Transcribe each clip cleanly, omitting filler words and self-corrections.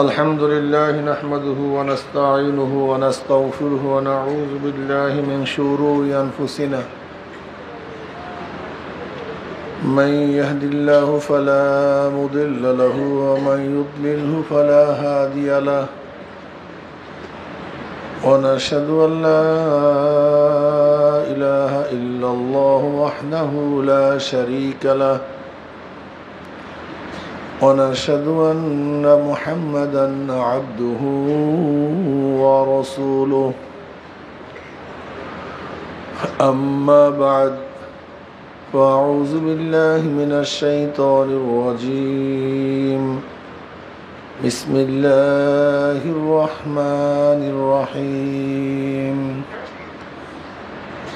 الحمد لله نحمده ونستعينه ونستغفره ونعوذ بالله من شرور أنفسنا من يهد الله فلا مضل له ومن يضلله فلا هادي له ونشهد أن لا إله إلا الله وحده لا شريك له ونشهد أن محمدا عبده ورسوله أما بعد فأعوذ بالله من الشيطان الرجيم بسم الله الرحمن الرحيم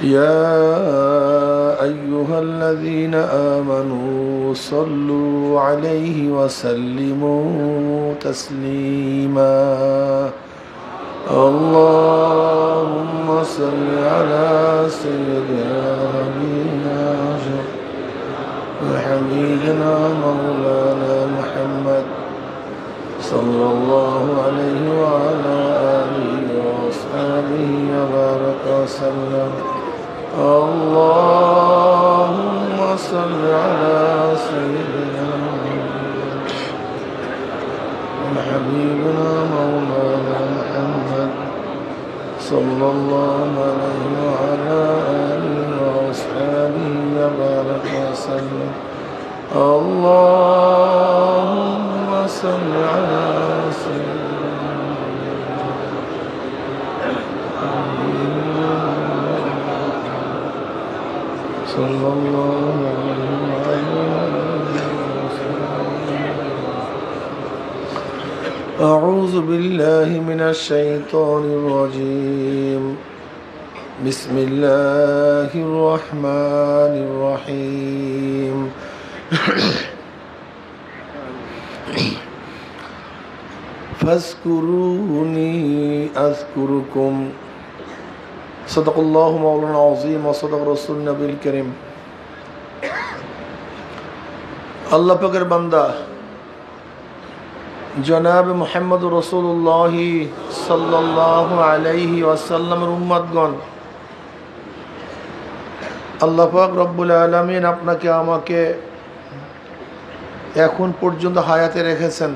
يا أيها الذين آمنوا صلوا عليه وسلموا تسليما اللهم صل على سيدنا وحبيبنا مولانا محمد صلى الله عليه وعلى آله وأصحابه وبارك وسلم اللهم صل على سيدنا وحبيبنا مولانا محمد صلى الله عليه وعلى آله وأصحابه وبارك وسلم اللهم صل على سيدنا صلى الله عليه وسلم. أعوذ بالله من الشيطان الرجيم بسم الله الرحمن الرحيم فاذكروني أذكركم صدق الله مولانا العظيم وصدق رسول النبي الكريم আল্লাহ পাকের বান্দা জনাব মুহাম্মদ রাসূলুল্লাহ সাল্লাল্লাহু আলাইহি ওয়াসাল্লামের উম্মতগণ, আল্লাহ পাক রব্বুল আলামিন আপনাকে আমাকে এখন পর্যন্ত হায়াতে রেখেছেন।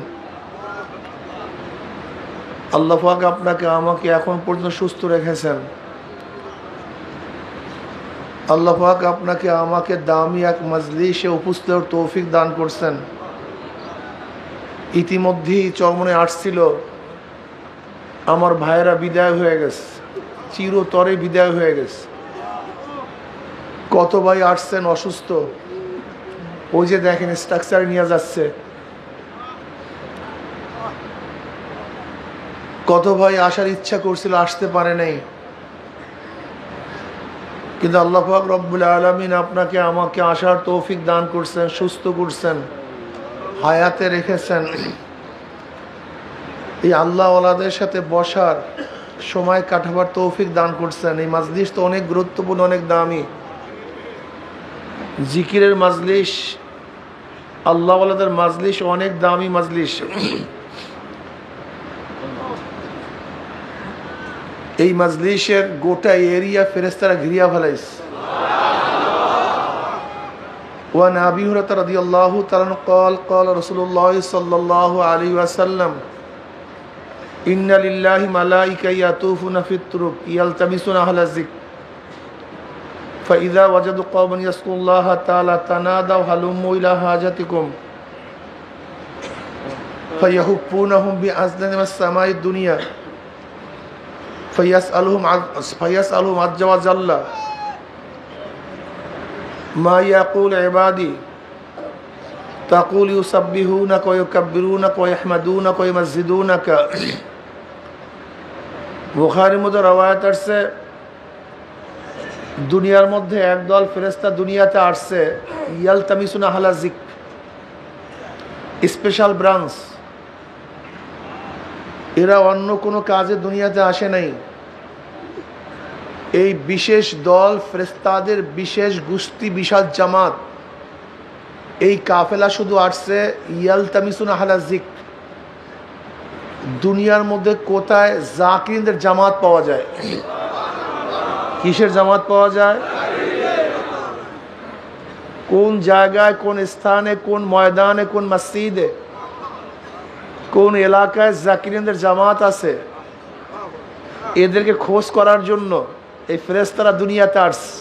আল্লাহ পাক আপনাকে আমাকে এখন পর্যন্ত সুস্থ রেখেছেন। আল্লাহ পাক আপনাকে আমাকে দামি এক মজলিসে উপস্থিত হওয়ার তৌফিক দান করছেন। ইতিমধ্যেই চরমনে আসছিল, আমার ভাইয়েরা বিদায় হয়ে গেছে, চিরতরে বিদায় হয়ে গেছে। কত ভাই আসছেন অসুস্থ, ওই যে দেখেন স্ট্রাকচার নিয়ে যাচ্ছে। কত ভাই আসার ইচ্ছা করছিল, আসতে পারে নাই, কিন্তু আল্লাহ পাক রব্বুল আলামিন আপনাকে আমাকে আসার তৌফিক দান করছেন, সুস্থ করছেন, হায়াতে রেখেছেন। এই আল্লাহওয়ালাদের সাথে বসার সময় কাটাবার তৌফিক দান করছেন। এই মাজলিস তো অনেক গুরুত্বপূর্ণ, অনেক দামি জিকিরের মাজলিস, আল্লাহওয়ালাদের মাজলিস অনেক দামি মাজলিস। এই মাজলিসের গোটা এরিয়া ফেরেশতারা ঘিরিয়া ফেলাইছে। وعن أبي هريرة رضي الله تعالى عنه قال قال رسول الله صلى الله عليه وسلم إن لله ملائكة يطوفون في الطرق يلتمسون أهل الذكر فإذا وجدوا قوما يذكرون الله تعالى تنادوا هلموا إلى حاجتكم فيحبونهم بأذن السماء الدنيا فيسألهم عز وجل ما يقول عبادي تقول يسبحونك ويكبرونك ويحمدونك ويمجدونك। বুখারীর মধ্যে রওয়ায়াত আসছে, দুনিয়ার মধ্যে একদল ফেরেশতা দুনিয়াতে আসছে, ইয়ালতামিসুনা আহলা যিকর, স্পেশাল ব্রাঞ্চ। এরা অন্য কোনো কাজে দুনিয়াতে আসে নাই, এই বিশেষ দল ফেরেশতাদের বিশেষ গোষ্ঠী, বিশাল জামাত, এই কাফেলা শুধু আসছে ইয়ালতামিসুনা আহলা যিকর, দুনিয়ার মধ্যে কোথায় জাকিরিনদের জামাত পাওয়া যায়? কিসের জামাত পাওয়া যায়? কোন জায়গায়, কোন স্থানে, কোন ময়দানে, কোন মসজিদে, কোন এলাকায় জাকিরিনদের জামাত আছে? এদেরকে খোঁজ করার জন্য এই ফেরেশতারা দুনিয়াতে আসছে।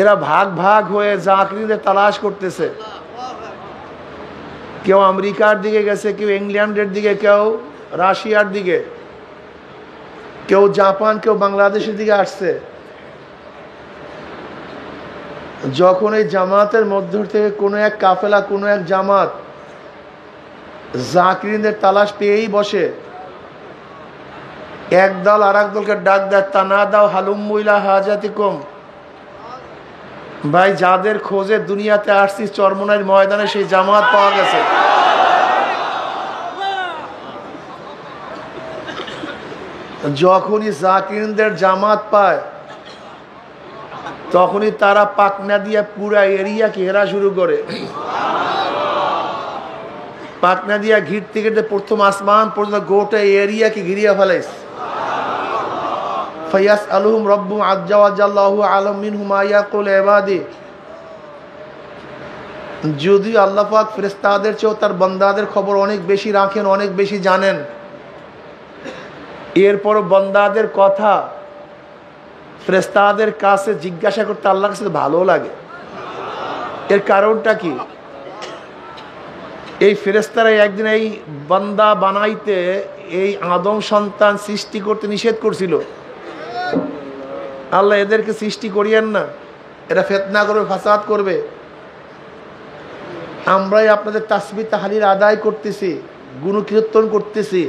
এরা ভাগ ভাগ হয়ে জাকিরিনদের তালাশ করতেছে। কেউ আমেরিকার দিকে গেছে, কেউ ইংল্যান্ডের দিকে, কেউ রাশিয়ার দিকে, কেউ জাপান, কেউ বাংলাদেশের দিকে আসছে। যখন এই জামাতের মধ্য থেকে কোনো এক কাফেলা, কোনো এক জামাত জাকিরিনদের তালাশ পেয়েই বসে, এক দল আর এক দলকে ডাক দেয়, তানা দাও হালুম্মু ইলা হাজাতিকুম, ভাই যাদের খোঁজে দুনিয়াতে আসছি চরমনাইয়ের ময়দানে সেই জামাত পাওয়া গেছে। যখনই জাকিরিনদের জামাত পায় তখনই তারা পাকনা দিয়ে পুরা এরিয়াকে ঘেরা শুরু করে। পাকনা দিয়া ঘিরতে ঘিরতে প্রথম আসমান পর্যন্ত গোটা এরিয়াকে ঘিরিয়া ফেলাইছে। ফায়াস আলহুম রব্বুম আজ্জা ওয়াজাল্লাহু আলাম মিনহুম আয়াকুল ইবাদি। যদিও আল্লাহ পাক ফেরেশতাদের চেয়েও তার বান্দাদের খবর অনেক বেশি রাখেন, অনেক বেশি জানেন, এরপরও বান্দাদের কথা ফেরেশতাদের কাছে জিজ্ঞাসা করতে আল্লাহর কাছে ভালো লাগে। এর কারণটা কি? এই ফেরেশতারা একদিন এই বান্দা বানাইতে, এই আদম সন্তান সৃষ্টি করতে নিষেধ করছিল। আল্লাহ এদেরকে সৃষ্টি করিয়েন না, এরা ফিতনা করবে, ফাসাদ করবে। আমরাই আপনাদের তাসবিহ তাহলিল আদায় করতেছি, গুণকীর্তন করতেছি।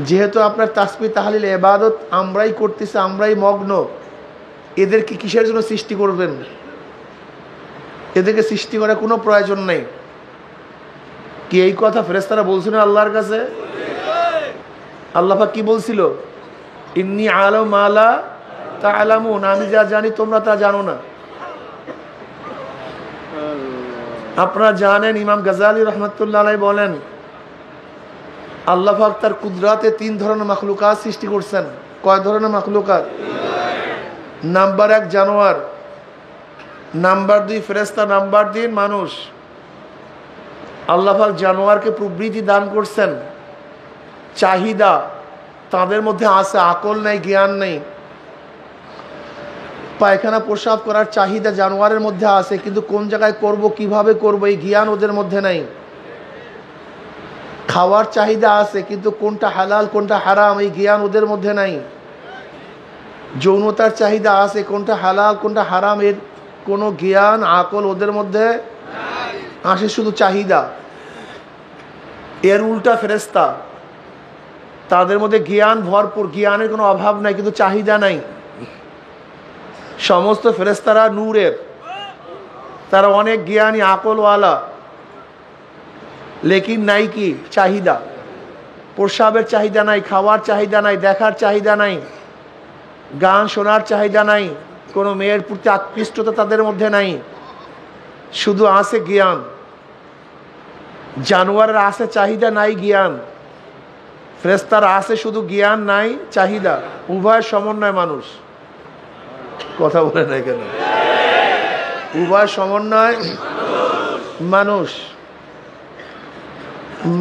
যেহেতু আপনার তাসবিহ তাহলিল ইবাদত আমরাই করতেছি, আমরাই মগ্ন, এদেরকে কিসের জন্য সৃষ্টি করবেন? এদেরকে সৃষ্টি করার কোনো প্রয়োজন নেই। কি এই কথা ফেরেশতারা বলছিল আল্লাহর কাছে? আল্লাহ পাক কি বলছিল? ইন্নী আ'লামু মা লা তা'লামুন, আমি যা জানি তোমরা তা জানো না। আপনারা জানেন, ইমাম গাজ্জালী রাহমাতুল্লাহ আলাইহি বলেন, আল্লাহ পাক তার কুদরতে 3 ধরনের মাখলুকাত সৃষ্টি করছেন। কয় ধরনের মাখলুকাত? নাম্বার 1 জানোয়ার, নাম্বার 2 ফেরেশতা, নাম্বার 3 মানুষ। আল্লাহ পাক জানোয়ারকে প্রবৃত্তি দান করছেন, চাহিদা তাদের মধ্যে আছে, আকল নেই, জ্ঞান নেই। পায়খানা প্রসাব করার চাহিদা জানোয়ারের মধ্যে আছে, কিন্তু কোন জায়গায় করব, কিভাবে করব, এই জ্ঞান ওদের মধ্যে নাই। খাওয়ার চাহিদা আছে, কিন্তু কোনটা হালাল কোনটা হারাম এই জ্ঞান ওদের মধ্যে নাই। যৌনতার চাহিদা আছে, কোনটা হালাল কোনটা হারাম এর কোনো জ্ঞান আকল ওদের মধ্যে আসে, শুধু চাহিদা। এর উল্টা ফেরেশতা, তাদের মধ্যে জ্ঞান ভরপুর, জ্ঞানের কোনো অভাব নাই, কিন্তু চাহিদা নাই। সমস্ত ফেরেশতারা নূরের, তারা অনেক জ্ঞানী, আকলওয়ালা, লেকিন নাই কি চাহিদা। প্রসাবের চাহিদা নাই, খাওয়ার চাহিদা নাই, দেখার চাহিদা নাই, গান শোনার চাহিদা নাই, কোনো মেয়ের প্রতি আকৃষ্টতা তাদের মধ্যে নাই, শুধু আছে জ্ঞান। জানোয়ারের আছে চাহিদা, নাই জ্ঞান। ফেরেশতার আছে শুধু জ্ঞান, নাই চাহিদা। উভয় সমন্বয় মানুষ। কথা বলে নাই কেন? উভয় সমন্বয় মানুষ।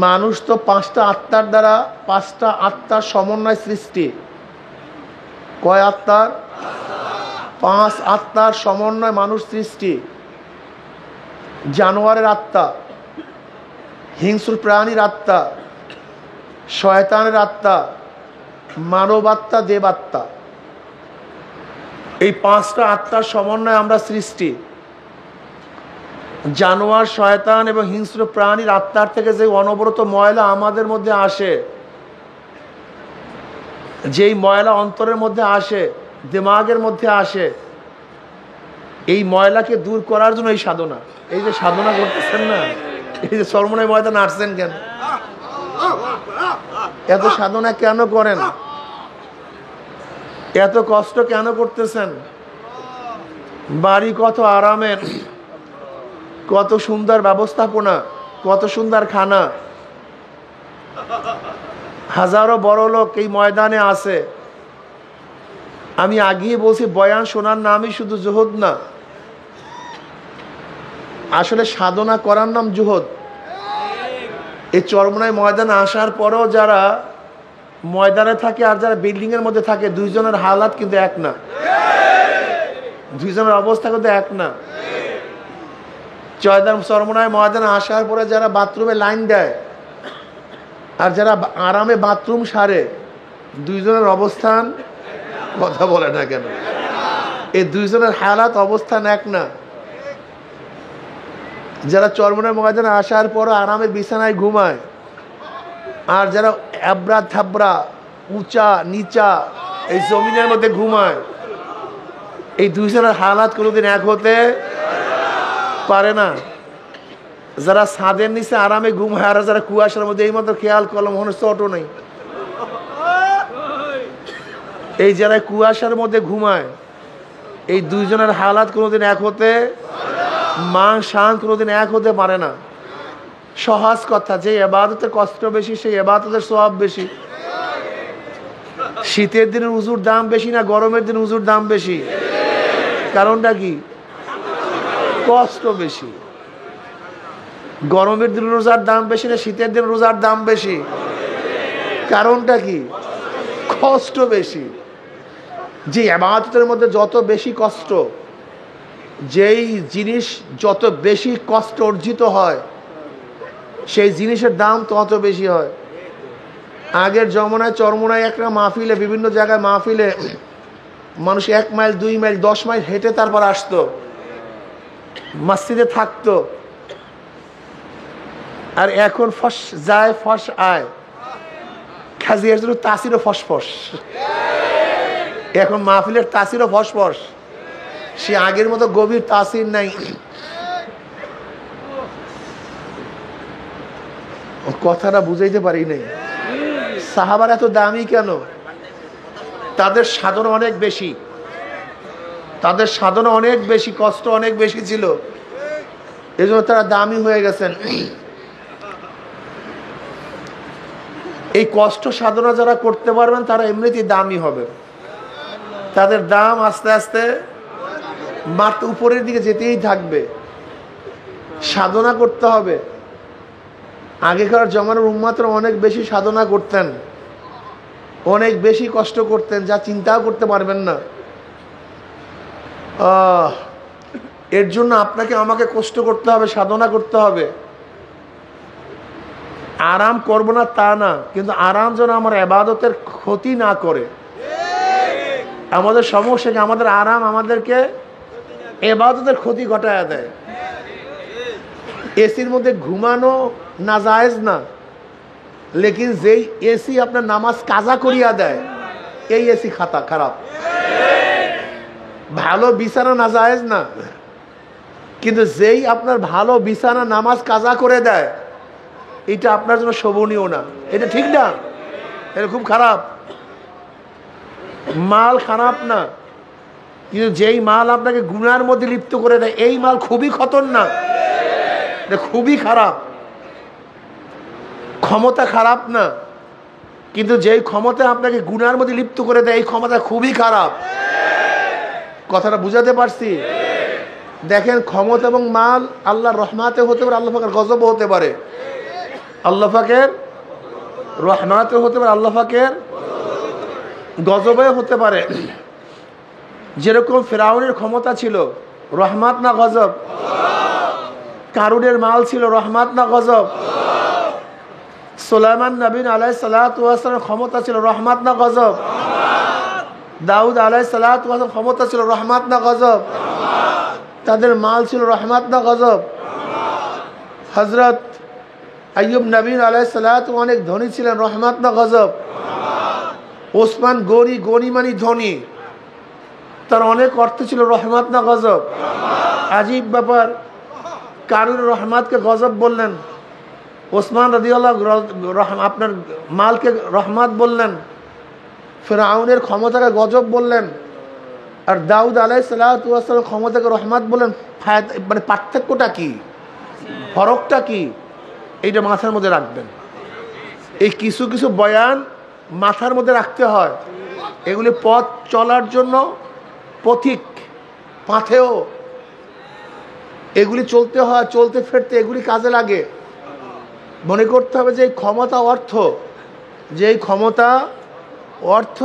মানুষ তো 5টা আত্মার দ্বারা, 5টা আত্মার সমন্বয় সৃষ্টি। কয় আত্মার? 5 আত্মার সমন্বয় মানুষ সৃষ্টি। জানোয়ারের আত্মা, হিংস্র প্রাণীর আত্মা, শয়তানের আত্মা, মানব আত্মা, দেব আত্মা। এই 5টা আত্মার সমন্বয়ে আমরা সৃষ্টি। জানোয়ার, শয়তান এবং হিংস্র প্রাণীর আত্মার থেকে যে অনবরত ময়লা আমাদের মধ্যে আসে, যেই ময়লা অন্তরের মধ্যে আসে, দিমাগের মধ্যে আসে, এই ময়লাকে দূর করার জন্য এই সাধনা। এই যে সাধনা করতেছেন না, এই যে চরমনাই ময়দানে আসছেন কেন? এত সাধনা কেন করেন? এত কষ্ট কেন করতেছেন? বাড়ি কত আরামের, কত সুন্দর ব্যবস্থাপনা, কত সুন্দর খানা, হাজারো বড় লোক এই ময়দানে আছে। আমি আগেই বলছি, বয়ান শোনার নামই শুধু জুহুদ না, আসলে সাধনা করার নাম জুহুদ। এই চরমোনাই ময়দানে আসার পরেও যারা ময়দানে থাকে আর যারা বিল্ডিং এর মধ্যে থাকে, দুইজনের হালাত কিন্তু এক না, দুইজনের অবস্থা কিন্তু এক না। চরমোনাই ময়দানে আসার পরে যারা বাথরুমে লাইন দেয় আর যারা আরামে বাথরুম সারে, দুইজনের অবস্থান, কথা বলে না কেন, এই দুইজনের হালাত অবস্থান এক না। যারা চরমোনাই ময়দানে আসার পর আরামের বিছানায় ঘুমায় আর যারা এবড়া থাবড়া উঁচা নিচা এই জমিনের মধ্যে ঘুমায়, এই দুইজনের হালাত কোনোদিন এক হতে পারে না। যারা ছাদের নিচে আরামে ঘুমায় আর যারা কুয়াশার মধ্যে, এই মতো খেয়াল করলাম মনে হচ্ছে অটো নেই, এই যারা কুয়াশার মধ্যে ঘুমায়, এই দুইজনের হালাত কোনোদিন এক হতে, মান শান কোনোদিন এক হতে পারে না। সহজ কথা, যে ইবাদতের কষ্ট বেশি সেই ইবাদতের সওয়াব বেশি। শীতের দিনের উজুর দাম বেশি না গরমের দিন উজুর দাম বেশি? কারণটা কি? কষ্ট বেশি। গরমের দিন রোজার দাম বেশি না শীতের দিন রোজার দাম বেশি? কারণটা কি? কষ্ট বেশি। যে ইবাদতের মধ্যে যত বেশি কষ্ট, যেই জিনিস যত বেশি কষ্ট অর্জিত হয়, সেই জিনিসের দাম তত বেশি হয়। আগের জমানায় চরমোনায় একটা মাহফিলে, বিভিন্ন জায়গায় মাহফিলে মানুষ 1 মাইল 2 মাইল 10 মাইল হেঁটে তারপর আসতো, মসজিদে থাকতো। আর এখন ফস যায় ফস আয়, খাজিয়ার জন্য তাসিরও ফসফস। এখন মাহফিলের তাসিরও ফসফস, সে আগের মতো গভীর তাসির নাই। কথাটা বুঝাইতে পারি নাই। সাহাবার এত দামি কেন? তাদের সাধনা অনেক বেশি, তাদের সাধনা অনেক বেশি, কষ্ট অনেক বেশি ছিল, এই জন্য তারা দামি হয়ে গেছেন। এই কষ্ট সাধনা যারা করতে পারবেন তারা এমনিতেই দামি হবে। তাদের দাম আস্তে আস্তে মাত্র উপরের দিকে যেতেই থাকবে। সাধনা করতে হবে। আগেকার জমানার উম্মাতরা অনেক বেশি সাধনা করতেন, অনেক বেশি কষ্ট করতেন, যা চিন্তাও করতে পারবেন না। এর জন্য আপনাকে আমাকে কষ্ট করতে হবে, সাধনা করতে হবে। আরাম করব না তা না, কিন্তু আরাম যেন আমার ইবাদতের ক্ষতি না করে। আমাদের সমস্যা কি? আমাদের আরাম আমাদেরকে ইবাদতের ক্ষতি ঘটায় দেয়। এসির মধ্যে ঘুমানো না জায়েজ না, লেকিন যেই এসি আপনার নামাজ কাজা করিয়া দেয়, এই এসি খারাপ। ভালো বিছানা না জায়েজ না, কিন্তু যেই আপনার ভালো বিছানা নামাজ কাজা করে দেয়, এটা আপনার জন্য শোভনীয় না। এটা ঠিক না, এটা খুব খারাপ। মাল খারাপ না, কিন্তু যেই মাল আপনাকে গুনার মধ্যে লিপ্ত করে দেয়, এই মাল খুবই খতরনাক, এটা খুবই খারাপ। ক্ষমতা খারাপ না, কিন্তু যেই ক্ষমতা আপনাকে গুনার মধ্যে লিপ্ত করে দেয়, এই ক্ষমতা খুবই খারাপ। কথাটা বুঝাতে পারছি? দেখেন, ক্ষমতা এবং মাল আল্লাহর রহমাতে হতে পারে, আল্লাহ পাকের গজবও হতে পারে। আল্লাহ পাকের রহমাতে হতে পারে, আল্লাহ পাকের গজবে হতে পারে। যেরকম ফিরাউনের ক্ষমতা ছিল, রহমাত না গজব? কারুনের মাল ছিল, রহমাত না গজব? সুলাইমান নবী আলাইহিস সালাতু ওয়াস সালামের ক্ষমতা ছিল, রহমাত না গজব? দাউদ আলাইহিস সালাতু ওয়াস সালাম ক্ষমতা ছিল, রহমাত না গজব? তাদের মাল ছিল, রহমাত না গজব? হযরত আইয়ুব নবী আলাইহিস সালাতু অনেক ধনী ছিলেন, রহমাত না গজব? ওসমান গনি মানি ধনী, তার অনেক অর্থ ছিল, রহমাত না গজব? আজীব ব্যাপার, কারুর রহমাতকে গজব বললেন, ওসমান রাদিয়াল্লাহু আপনার মালকে রহমাত বললেন, ফিরআউনের ক্ষমতাকে গজব বললেন, আর দাউদ আলাইহিস সালাতু ওয়াস সালাম ক্ষমতাকে রহমাত বললেন। মানে পার্থক্যটা কি? ফরকটা কি? এইটা মাথার মধ্যে রাখবেন। এই কিছু কিছু বয়ান মাথার মধ্যে রাখতে হয়। এগুলি পথ চলার জন্য পথিক, পাথেও এগুলি চলতে হয়, চলতে ফিরতে এগুলি কাজে লাগে। মনে করতে হবে যে এই ক্ষমতা অর্থ, যে এই ক্ষমতা অর্থ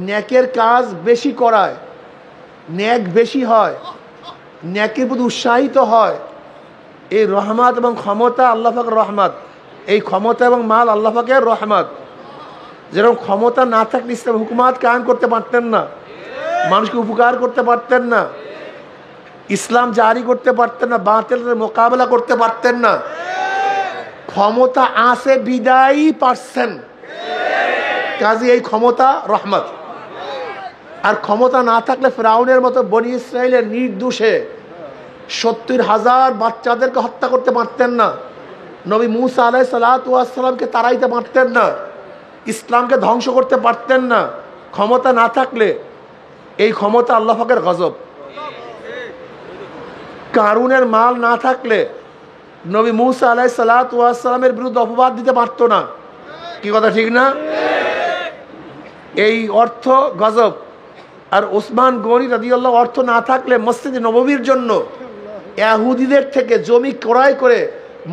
ন্যাকের কাজ বেশি করায়, ন্যাক বেশি হয়, ন্যাকের প্রতি উৎসাহিত হয়। এই রহমত এবং ক্ষমতা আল্লাহ পাকের রহমত, এই ক্ষমতা এবং মাল আল্লাহ পাকের রহমত। যেরকম ক্ষমতা না থাকলে ইসলাম হুকুমাত কায়েম করতে পারতেন না, মানুষকে উপকার করতে পারতেন না, ইসলাম জারি করতে পারতেন না, বাতিলের মোকাবেলা করতে পারতেন না। ক্ষমতা আছে বিদায়ী পারছেন, কাজে এই ক্ষমতা রহমত। আর ক্ষমতা না থাকলে ফিরআউনের মতো বনি ইসরাইলের নির্দোষে 70,000 বাচ্চাদেরকে হত্যা করতে পারতেন না, নবী মুসা আলাইহিস সালাতু ওয়াস সালামকে তাড়াইতে পারতেন না, ইসলামকে ধ্বংস করতে পারতেন না। ক্ষমতা না থাকলে এই ক্ষমতা আল্লাহ পাকের গজব। কারুনের মাল না থাকলে নবী মুসা আলাইহিস সালাতু ওয়াস সালামের বিরুদ্ধে অপবাদ দিতে পারতো না। কি কথা ঠিক না? এই অর্থ গজব। আর ওসমান গনি রাদিয়াল্লাহু অর্থ না থাকলে মসজিদে নববীর জন্য ইহুদিদের থেকে জমি ক্রয় করে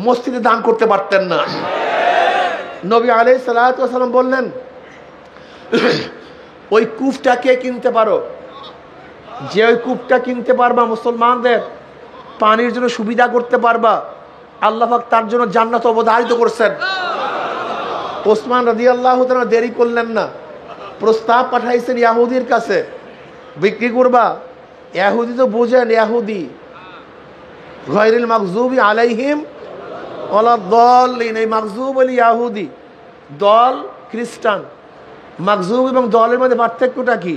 মসজিদে দান করতে পারতেন না। নবী আলাইহিস সালাতু ওয়াস সালাম বললেন, ওই কূপটা কে কিনতে পারো? যে ওই কূপটা কিনতে পারবা, মুসলমানদের পানির জন্য সুবিধা করতে পারবা, আল্লাহ পাক তার জন্য জান্নাত অবধারিত করছেন। ওসমান রাদিয়াল্লাহু তাআলা দেরি করলেন না, প্রস্তাব পাঠাইছেন ইহুদির কাছে, বিক্রি করবা। ইহুদি তো বুঝেন, ইহুদি গায়রিল মাগযুবি আলাইহিম ওয়ালাদ-দাল্লিন। এই মাগযুব হল ইহুদি, দল খ্রিস্টান। মাগযুব এবং দলের মধ্যে পার্থক্যটা কি?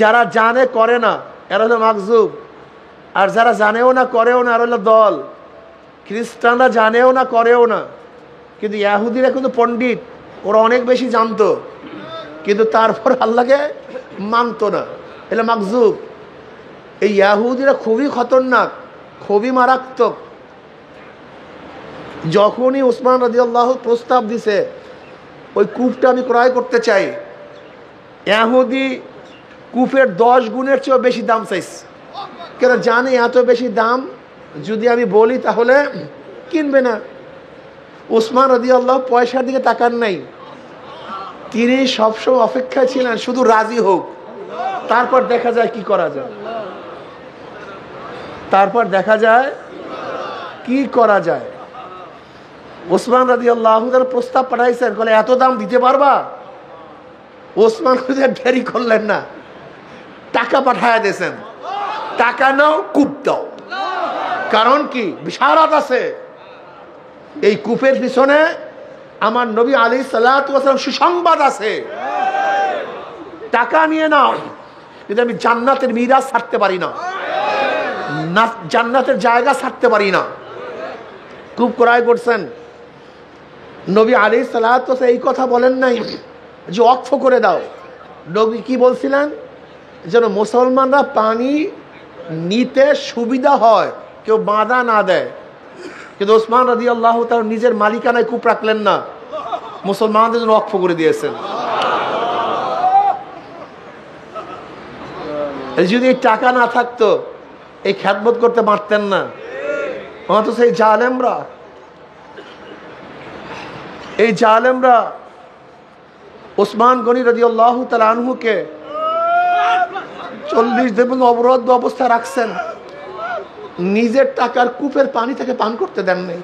যারা জানে করে না এরা হলো মাগযুব, আর যারা জানেও না করেও না এরা হলো দল। খ্রিস্টানরা জানেও না করেও না, কিন্তু ইহুদিরা কিন্তু পণ্ডিত, ওরা অনেক বেশি জানতো, কিন্তু তারপর আল্লাহকে মানতো না, এটা মাগযুব। এই ইহুদিরা খুবই খতরনাক, খুবই মারাত্মক। যখনই ওসমান রাদিয়াল্লাহু প্রস্তাব দিছে ওই কূপটা আমি ক্রয় করতে চাই, ইহুদি কূপের 10 গুণের চেয়েও বেশি দাম চাইছে। কেন জানে এত বেশি দাম যদি আমি বলি তাহলে কিনবে না। ওসমান রাদিয়াল্লাহু পয়সার দিকে তাকান নাই, তিনি সবসময় অপেক্ষায় ছিলেন শুধু রাজি হোক, তারপর দেখা যায় কি করা যায়, তারপর দেখা যায় কি করা যায়। ওসমান রাদিয়াল্লাহু তাআলা প্রস্তাব পাঠাইছেন, বলে এত দাম দিতে পারবা? ওসমান দেরি করলেন না, টাকা পাঠায়া দিয়েছেন, টাকা নাও কূপ দাও। কারণ কি? বিশারত আছে, এই কূপের পিছনে আমার নবী আলাইহিস সালাতু ওয়াস সালাম সুসংবাদ আছে। টাকা নিয়ে নাও, কিন্তু আমি জান্নাতের মিরাজ ছাড়তে পারি না, জান্নাতের জায়গা ছাড়তে পারি না। কূপ ক্রয় করছেন। নবী আলাইহিস সালাতু ওয়াস সালাম এই কথা বলেন নাই যে ওয়াকফ করে দাও। নবী কি বলছিলেন? যেন মুসলমানরা পানি নিতে সুবিধা হয়, কেউ বাধা না দেয়। কিন্তু ওসমান রাদিয়াল্লাহু তাআলা নিজের মালিকানায় কূপ রাখলেন না, মুসলমানদের জন্য ওয়াকফ করে দিয়েছেন। যদি এই টাকা না থাকতো এই খ্যাতমত করতে পারতেন না। অথচ এই জালেমরা ওসমান গনি রাদিয়াল্লাহু তাআলা আনহুকে 40 দিন অবরোধ অবস্থা রাখছেন, নিজের টাকার কূপের পানি থেকে পান করতে দেন নাই।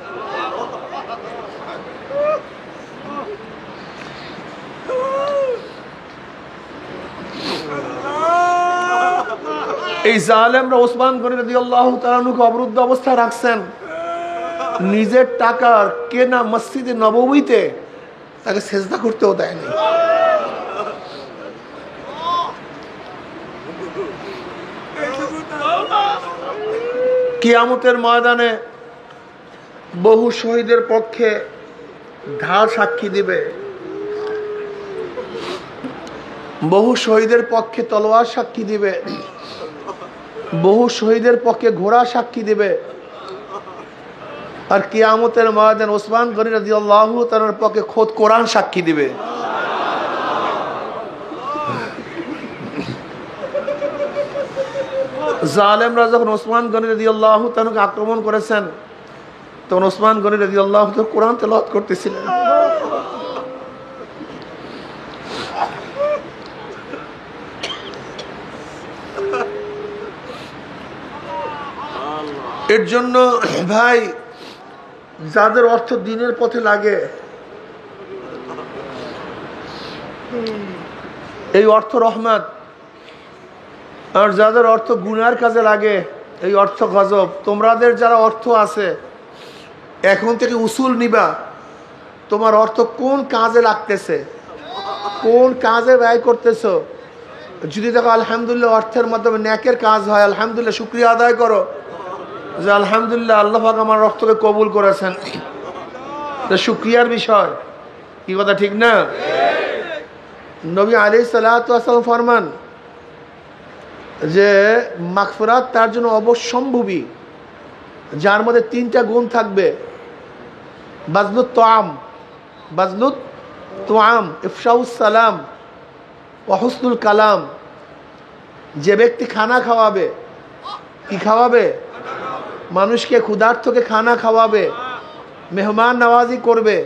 এই জালেমরা ওসমান গনি রাদিয়াল্লাহু তাআলা আনহুকে অবরুদ্ধ অবস্থায় রাখছেন, নিজের টাকার কেনা মসজিদে নববীতে তাকে সেজদা করতেও দেয়নি। কিয়ামতের ময়দানে বহু শহীদের পক্ষে ঢাল সাক্ষী দিবে, বহু শহীদের পক্ষে তলোয়ার সাক্ষী দিবে, বহু শহীদের পক্ষে ঘোড়া সাক্ষী দিবে। আর কিয়ামতের ময়দানে ওসমান গনি রাদিয়াল্লাহু তাআলার পক্ষে খোদ কোরআন সাক্ষী দিবে। জালেমরা যখন ওসমান গনি রাদিয়াল্লাহু তাআলাকে আক্রমণ করেছেন, তখন ওসমান গনি রাদিয়াল্লাহু তাআলা কোরআন তেলাওয়াত করতেছিলেন। এর জন্য ভাই, যাদের অর্থ দ্বীনের পথে লাগে, এই অর্থ রহমত, আর যাদের অর্থ গুনার কাজে লাগে এই অর্থ গজব। তোমাদের যারা অর্থ আছে এখন থেকে উসুল নিবা, তোমার অর্থ কোন কাজে লাগতেছে, কোন কাজে ব্যয় করতেছো। যদি দেখো আলহামদুলিল্লাহ অর্থের মাধ্যমে নেকের কাজ হয়, আলহামদুলিল্লাহ শুকরিয়া আদায় করো যে আলহামদুলিল্লাহ আল্লাহ পাক আমার অর্থকে কবুল করেছেন, শুকরিয়ার বিষয়। কি কথা ঠিক না? নবী আলাইহিস সালাতু ওয়াস সালাম ফরমান যে মাগফিরাত তার জন্য অবশ্যম্ভাবী যার মধ্যে তিনটা গুণ থাকবে: বাজলুত তোয়াম, ইফশাউস সালাম, ওয়া হুসনুল কালাম। যে ব্যক্তি খানা খাওয়াবে, কি খাওয়াবে? মানুষকে ক্ষুধার্তকে খানা খাওয়াবে, মেহমান নওয়াজি করবে।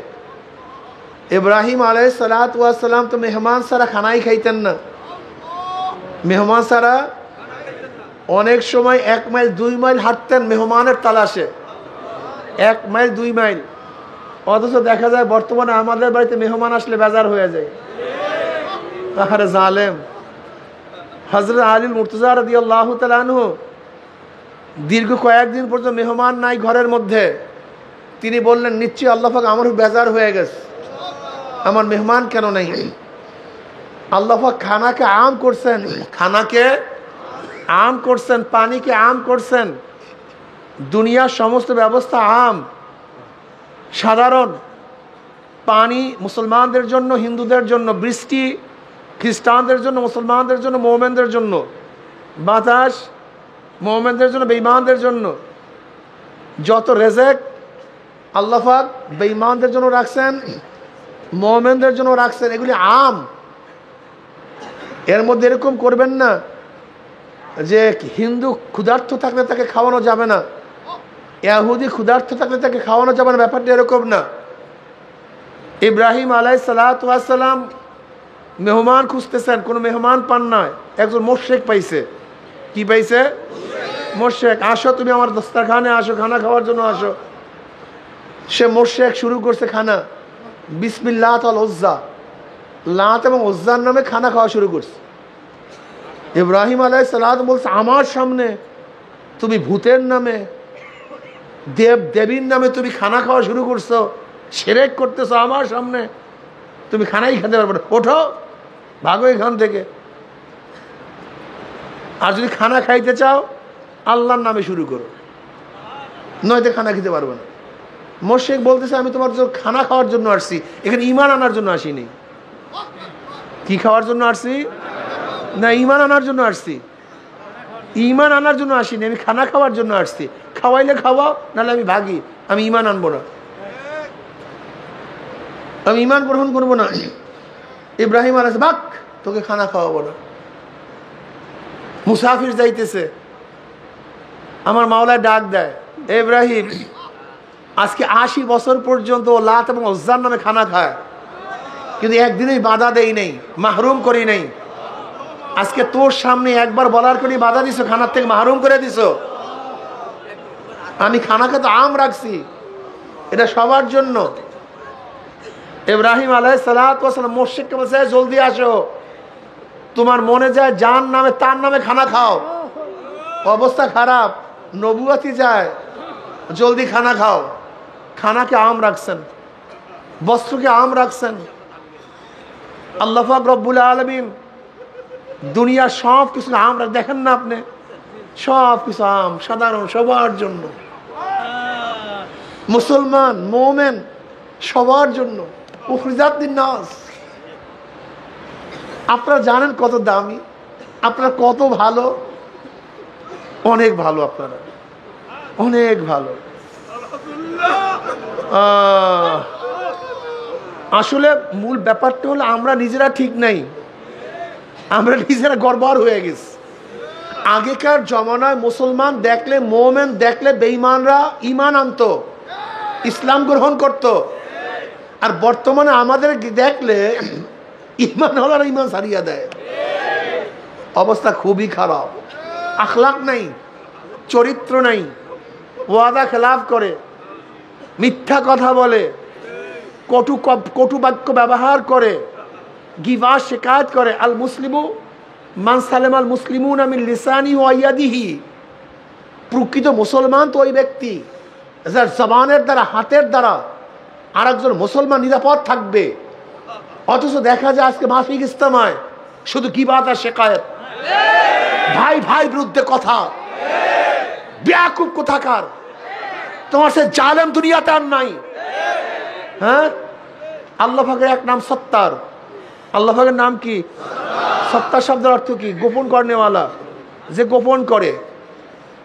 ইব্রাহিম আলাইহিস সালাতু ওয়াস সালাম তো মেহমান ছাড়া খানাই খাইতেন না। মেহমান ছাড়া অনেক সময় 1 মাইল 2 মাইল হাঁটতেন মেহমানের তালাশে, 1 মাইল 2 মাইল। অথচ দেখা যায় বর্তমানে আমাদের বাড়িতে মেহমান আসলে বেজার হয়ে যায়। আরে জালেম! হযরত আলী মুর্তজা রাদিয়াল্লাহু তাআলা আনহু দীর্ঘ কয়েকদিন পর্যন্ত মেহমান নাই ঘরের মধ্যে। তিনি বললেন, নিশ্চয়ই আল্লাহ পাক আমার বেজার হয়ে গেছে, আমার মেহমান কেন নাই। আল্লাহ পাক খানাকে আম করছেন, খানাকে আম করছেন, পানিকে আম করছেন। দুনিয়ার সমস্ত ব্যবস্থা আম, সাধারণ। পানি মুসলমানদের জন্য, হিন্দুদের জন্য, বৃষ্টি খ্রিস্টানদের জন্য, মুসলমানদের জন্য, মুমিনদের জন্য, বাতাস মুমিনদের জন্য, বেঈমানদের জন্য। যত রেজেক আল্লাহ পাক বেঈমানদের জন্য রাখছেন, মুমিনদের জন্য রাখছেন, এগুলি আম। এর মধ্যে এরকম করবেন না যে হিন্দু ক্ষুধার্ত থাকলে তাকে খাওয়ানো যাবে না, ইহুদি ক্ষুধার্ত থাকলে তাকে খাওয়ানো যাবে না। ব্যাপারটা এরকম না। ইব্রাহিম আলাইহিস সালাতু ওয়াস সালাম মেহমান খুঁজতেছেন, কোনো মেহমান পান না। একজন মুশরিক পাইছে। কি পাইছে? মুশরিক। আসো তুমি আমার দস্তরখানে আসো, খানা খাওয়ার জন্য আসো। সে মুশরিক শুরু করছে খানা। বিসমিল্লাহ ওয়াল উজ্জা, লাত এবং উজ্জার নামে খানা খাওয়া শুরু করছে। ইব্রাহিম আলাইহিস সালাম বলছে, আমার সামনে তুমি ভূতের নামে, দেব দেবীর নামে তুমি খানা খাওয়া শুরু করছো, শিরক করতেছো আমার সামনে, তুমি খানাই খেতে পারবে না, ওঠো, ভাগো এখান থেকে। আর যদি খানা খাইতে চাও আল্লাহর নামে শুরু করো, নয়তো খানা খেতে পারবে না। মুশরিক বলতেছে, আমি তোমার জন্য খানা খাওয়ার জন্য আসছি, এখানে ঈমান আনার জন্য আসিনি। কি খাওয়ার জন্য আসছি? না, ঈমান আনার জন্য আসছি। ঈমান আনার জন্য আসিনি, আমি খানা খাওয়ার জন্য আসছি। খাওয়াইলে খাওয়াও, নাহলে আমি ভাগি, আমি ঈমান আনবো না, আমি ঈমান গ্রহণ করবো না। ইব্রাহিম আলাইহিস সালাম, বাক, তোকে খানা খাওয়াবো না। মুসাফির যাইতেছে, আমার মাওলায় ডাক দেয়, ইব্রাহিম আজকে 80 বছর পর্যন্ত লাত এবং উজ্জার নামে খানা খায়, কিন্তু একদিনই বাধা দেই নেই, মাহরুম করি নেই। আজকে তোর সামনে একবার বলার করে বাধা দিছো, খানার থেকে মাহরুম করে দিছো। আমি খানাকে তো আম রাখছি, এটা সবার জন্য। ইব্রাহিম আলাইহিস সালাতু ওয়াস সালাম মুশরিককে বলছে, জলদি আসো, তোমার মনে যায় জান নামে তার নামে খানা খাও, অবস্থা খারাপ, নবুয়তি যায়, জলদি খানা খাও। খানাকে আম রাখছেন, বস্ত্রকে আম রাখছেন। আল্লাহ পাক রব্বুল আলামিন দুনিয়ার সব কিছু আম রাখ, দেখেন না আপনি, সব কিছু আম, সাধারণ, সবার জন্য। মুসলমান মুমিন সবার জন্য। উখরিজাত লিন-নাস। আপনারা জানেন কত দামি, আপনারা কত ভালো, অনেক ভালো, আপনারা অনেক ভালো। আসলে মূল ব্যাপারটা হলো আমরা নিজেরা ঠিক নাই, আমরা নিজেরা গড়বড় হয়ে গেছি। আগেকার জমানায় মুসলমান দেখলে, মোমেন দেখলে বেঈমানরা ঈমান আনতো, ইসলাম গ্রহণ করত। আর বর্তমানে আমাদের দেখলে ঈমান হলার ঈমান সারিয়া দেয়। অবস্থা খুবই খারাপ। আখলাক নাই, চরিত্র নাই, ওয়াদা খেলাফ করে, মিথ্যা কথা বলে, কটু বাক্য ব্যবহার করে, গিবা শিকায়ত করে। আল মুসলিমু মান সালেম আল মুসলিমুনা মিন লিসানি ওয়া ইয়াদিহি। প্রকৃত মুসলমান তো ওই ব্যক্তি যার জবানের দ্বারা, হাতের দ্বারা আরেকজন মুসলমান নিরাপদ থাকবে। অথচ দেখা যায় আজকে মাফিক ইস্তেমায় শুধু গিবাত আর শিকায়ত, ভাই ভাই বিরুদ্ধে কথা, বেয়াকুব কোথাকার। তোমার সে জালেম দুনিয়াতে আর নাই। হ্যাঁ, আল্লাহ পাকের এক নাম সত্তার। আল্লাহ পাকের নাম কি? সত্তার শব্দের অর্থ কি? গোপন করনেওয়ালা, যে গোপন করে।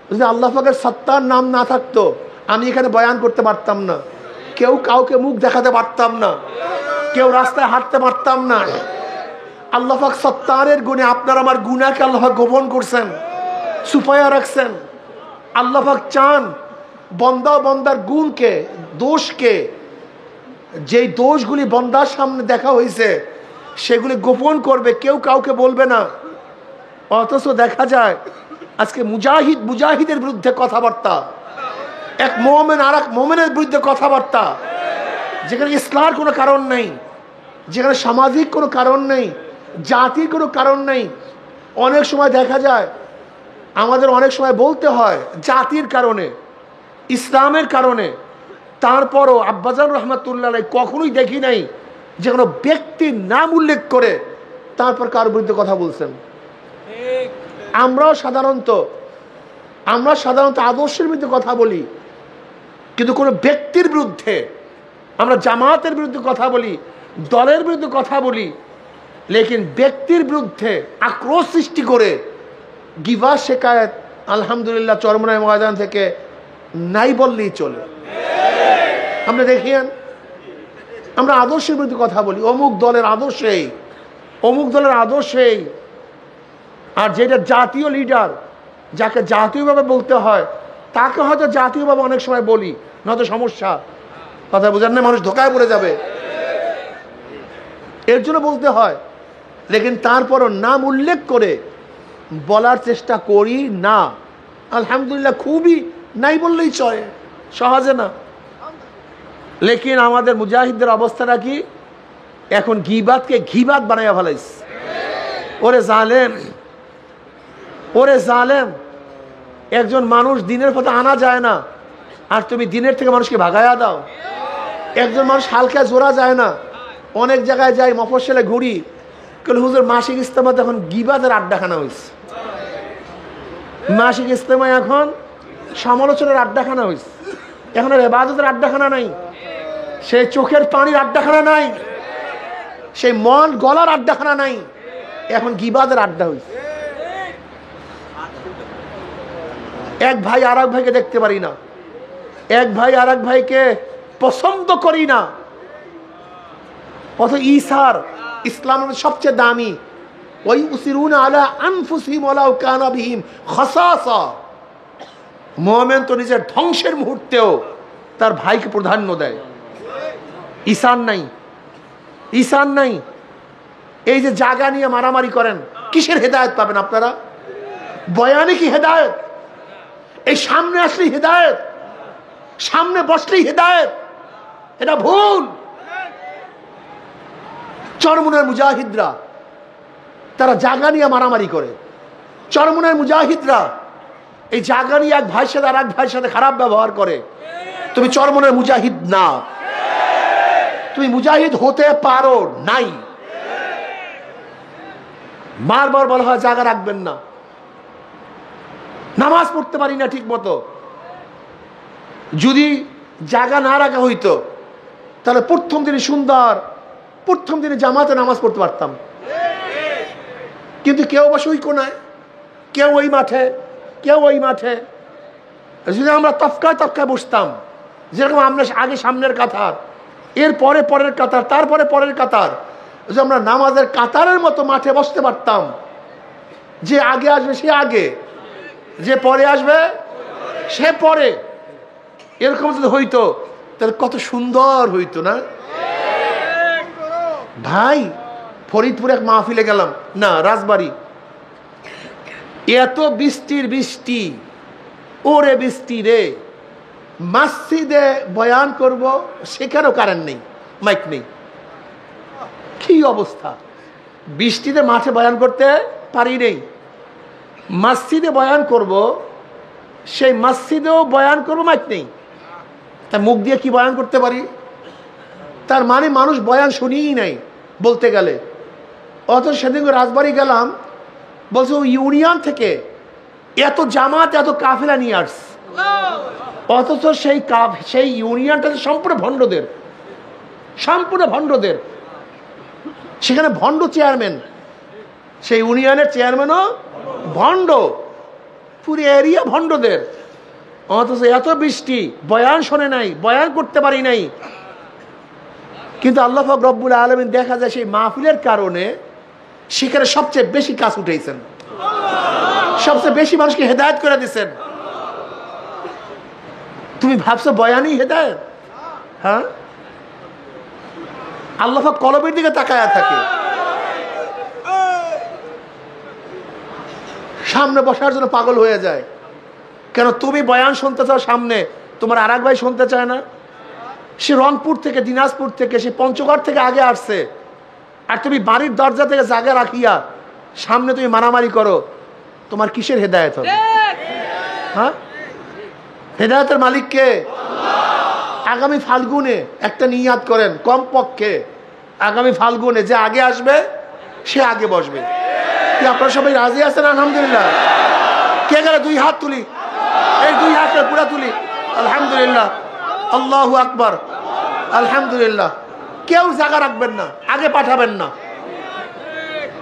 যদি আল্লাহ পাকের সত্তার নাম না থাকতো আমি এখানে বয়ান করতে পারতাম না, কেউ কাউকে মুখ দেখাতে পারতাম না, কেউ রাস্তায় হাঁটতে পারতাম না। আল্লাহ পাক সত্তারের গুণে আপনার আমার গুনাহকে আল্লাহ পাক গোপন করছেন, ছুপায়া রাখছেন। আল্লাহ পাক চান বন্দা বন্দার গুণকে, দোষকে, যেই দোষগুলি বন্দার সামনে দেখা হয়েছে সেগুলি গোপন করবে, কেউ কাউকে বলবে না। অথচ দেখা যায় আজকে মুজাহিদের বিরুদ্ধে কথাবার্তা, এক মোমেন আর এক মোমেনের বিরুদ্ধে কথাবার্তা, যেখানে ইসলামের কোনো কারণ নেই, যেখানে সামাজিক কোনো কারণ নেই, জাতির কোনো কারণ নেই। অনেক সময় দেখা যায় আমাদের অনেক সময় বলতে হয় জাতির কারণে, ইসলামের কারণে। তারপরও আব্বাজান রহমাতুল্লাহ কখনোই দেখি নাই যে কোনো ব্যক্তির নাম উল্লেখ করে তারপর কার বিরুদ্ধে কথা বলছেন। আমরাও সাধারণত আদর্শের বিরুদ্ধে কথা বলি, কিন্তু কোনো ব্যক্তির বিরুদ্ধে, আমরা জামাতের বিরুদ্ধে কথা বলি, দলের বিরুদ্ধে কথা বলি, লেকিন ব্যক্তির বিরুদ্ধে আক্রোশ সৃষ্টি করে গিবা শিকায়ত আলহামদুলিল্লাহ চরমনাই ময়দান থেকে নাই বললেই চলে। আমরা দেখিয়েন, আমরা আদর্শের বিরুদ্ধে কথা বলি, অমুক দলের আদর্শেই, অমুক দলের আদর্শেই। আর যেটা জাতীয় লিডার, যাকে জাতীয়ভাবে বলতে হয়, তাকে হয়তো জাতীয়ভাবে অনেক সময় বলি, নয়তো সমস্যা। কথা বোঝেন না? মানুষ ধোকায় পড়ে যাবে, এর জন্য বলতে হয়। লেকিন তারপরও নাম উল্লেখ করে বলার চেষ্টা করি না। আলহামদুলিল্লাহ, খুবই নাই বললেই চলে, সহজে না। লেকিন আমাদের মুজাহিদদের অবস্থাটা কি? এখন গিবাতকে ঘিবাত বানাইয়া ফেলাইছে। ওরে জালেম, ওরে জালেম, একজন মানুষ দিনের পথে আনা যায় না, আর তুমি দিনের থেকে মানুষকে ভাগাইয়া দাও। একজন মানুষ হালকা জোড়া যায় না। অনেক জায়গায় যাই, মফস্বলে ঘুরি, কেন হুজুর মাসিক ইস্তেমাতে এখন গিবাতের আড্ডাখানা হয়েছে। মাসিক ইস্তেমায় এখন সমালোচনার আড্ডাখানা হয়েছে। এখন আর ইবাদতের আড্ডাখানা নাই, সেই চোখের পানির আড্ডাখানা নাই, সেই মন গলার আড্ডাখানা নাই, এখন গিবাতের আড্ডা হয়েছে। এক ভাই আর এক ভাইকে দেখতে পারি না, এক ভাই আর এক ভাইকে পছন্দ করি না। অথচ ঈসার ইসলামের সবচেয়ে দামি, ওই উসিরুনা আলা আনফুসিহিম ওয়ালাউ কানা বিহিম খাসাসা। মুমিন তো নিজের ধ্বংসের মুহূর্তেও তার ভাইকে প্রাধান্য দেয়। ঈসান নাই, ঈসান নাই। এই যে জায়গা নিয়ে মারামারি করেন, কিসের হেদায়েত পাবেন আপনারা? বয়ানে কি হেদায়েত? এই সামনে আসলেই হেদায়েত, সামনে বসলেই হেদায়েত, এটা ভুল। চরমুনের মুজাহিদরা তারা জায়গা নিয়ে মারামারি করে। চরমুনের মুজাহিদরা এই জায়গা নিয়ে এক ভাইয়ের সাথে আর এক ভাইয়ের সাথে খারাপ ব্যবহার করে। তুমি চরমুনের মুজাহিদ না, তুমি মুজাহিদ হতে পারো নাই। বারবার বলা হয় জায়গা রাখবেন না, নামাজ পড়তে পারি না ঠিক মতো। যদি জায়গা না রাখা হইতো তাহলে প্রথম দিনে সুন্দর, প্রথম দিনে জামাতে নামাজ পড়তে পারতাম। কিন্তু কেউ বসে ওই কোনায়, কেউ ওই মাঠে, কেউ ওই মাঠে। যদি আমরা তফকায় তফকায় বসতাম যেরকম আমরা আগে সামনের কাতার, এর পরে পরের কাতার, তারপরে পরের কাতার, যে আমরা নামাজের কাতারের মতো মাঠে বসতে পারতাম, যে আগে আসবে সে আগে, যে পরে আসবে সে পরে, এরকম যদি হইতো তাহলে কত সুন্দর হইতো না ভাই। ফরিদপুরে এক মাহফিলে গেলাম, না রাজবাড়ি, এত বৃষ্টির বৃষ্টি, ওরে বৃষ্টি রে, মসজিদে বয়ান করব সেখানেও কারেন্ট নেই, মাইক নেই, কি অবস্থা। বৃষ্টিতে মাঠে বয়ান করতে পারি নেই, মসজিদে বয়ান করব, সেই মসজিদেও বয়ান করব, মাইক নেই, তা মুখ দিয়ে কি বয়ান করতে পারি? তার মানে মানুষ বয়ান শুনিই নাই বলতে গেলে। অথচ সেদিন রাজবাড়ি গেলাম, বলছে ও ইউনিয়ন থেকে এত জামাত এত কাফেলা নিয়ে আস, অথচ সেই ইউনিয়নটা সম্পূর্ণ ভণ্ডদের, সম্পূর্ণ ভণ্ডদের। সেখানে ভণ্ড চেয়ারম্যান, সেই ইউনিয়নের চেয়ারম্যানও ভণ্ড, পুরো এরিয়া ভণ্ডদের। অথচ এত বৃষ্টি, বয়ান শোনে নাই, বয়ান করতে পারি নাই। কিন্তু আল্লাহ পাক রব্বুল আলামিন দেখা যায় সেই মাহফিলের কারণে সেখানে সবচেয়ে বেশি কাজ উঠেছেন, সবচেয়ে বেশি মানুষকে হেদায়েত করে দিচ্ছেন। তুমি ভাবছো বয়ানই হেদায়েত? হ্যাঁ, আল্লাহ পাক কলবের দিকে তাকায়া থাকে। সামনে বসার জন্য পাগল হয়ে যায়। কেন তুমি বয়ান শুনতে চাও সামনে, তোমার আর এক ভাই শুনতে চায় না? সে রংপুর থেকে, দিনাজপুর থেকে, সে পঞ্চগড় থেকে আগে আসছে, আর তুমি বাড়ির দরজা থেকে জায়গা রাখিয়া সামনে তুমি মারামারি করো, তোমার কিসের হেদায়েত হবে? হ্যাঁ, হেদায়েতের মালিক কে? আগামী ফাল্গুনে একটা নিয়াত করেন, কমপক্ষে আগামী ফাল্গুনে যে আগে আসবে সে আগে বসবে। কি আপনারা সবাই রাজি আছেন? আলহামদুলিল্লাহ। কে গেলে দুই হাত তুলি, এই দুই হাতে পুরা তুলি, আলহামদুলিল্লাহ, আল্লাহু আকবার, আলহামদুলিল্লাহ। কেউ জায়গা রাখবেন না, আগে পাঠাবেন না,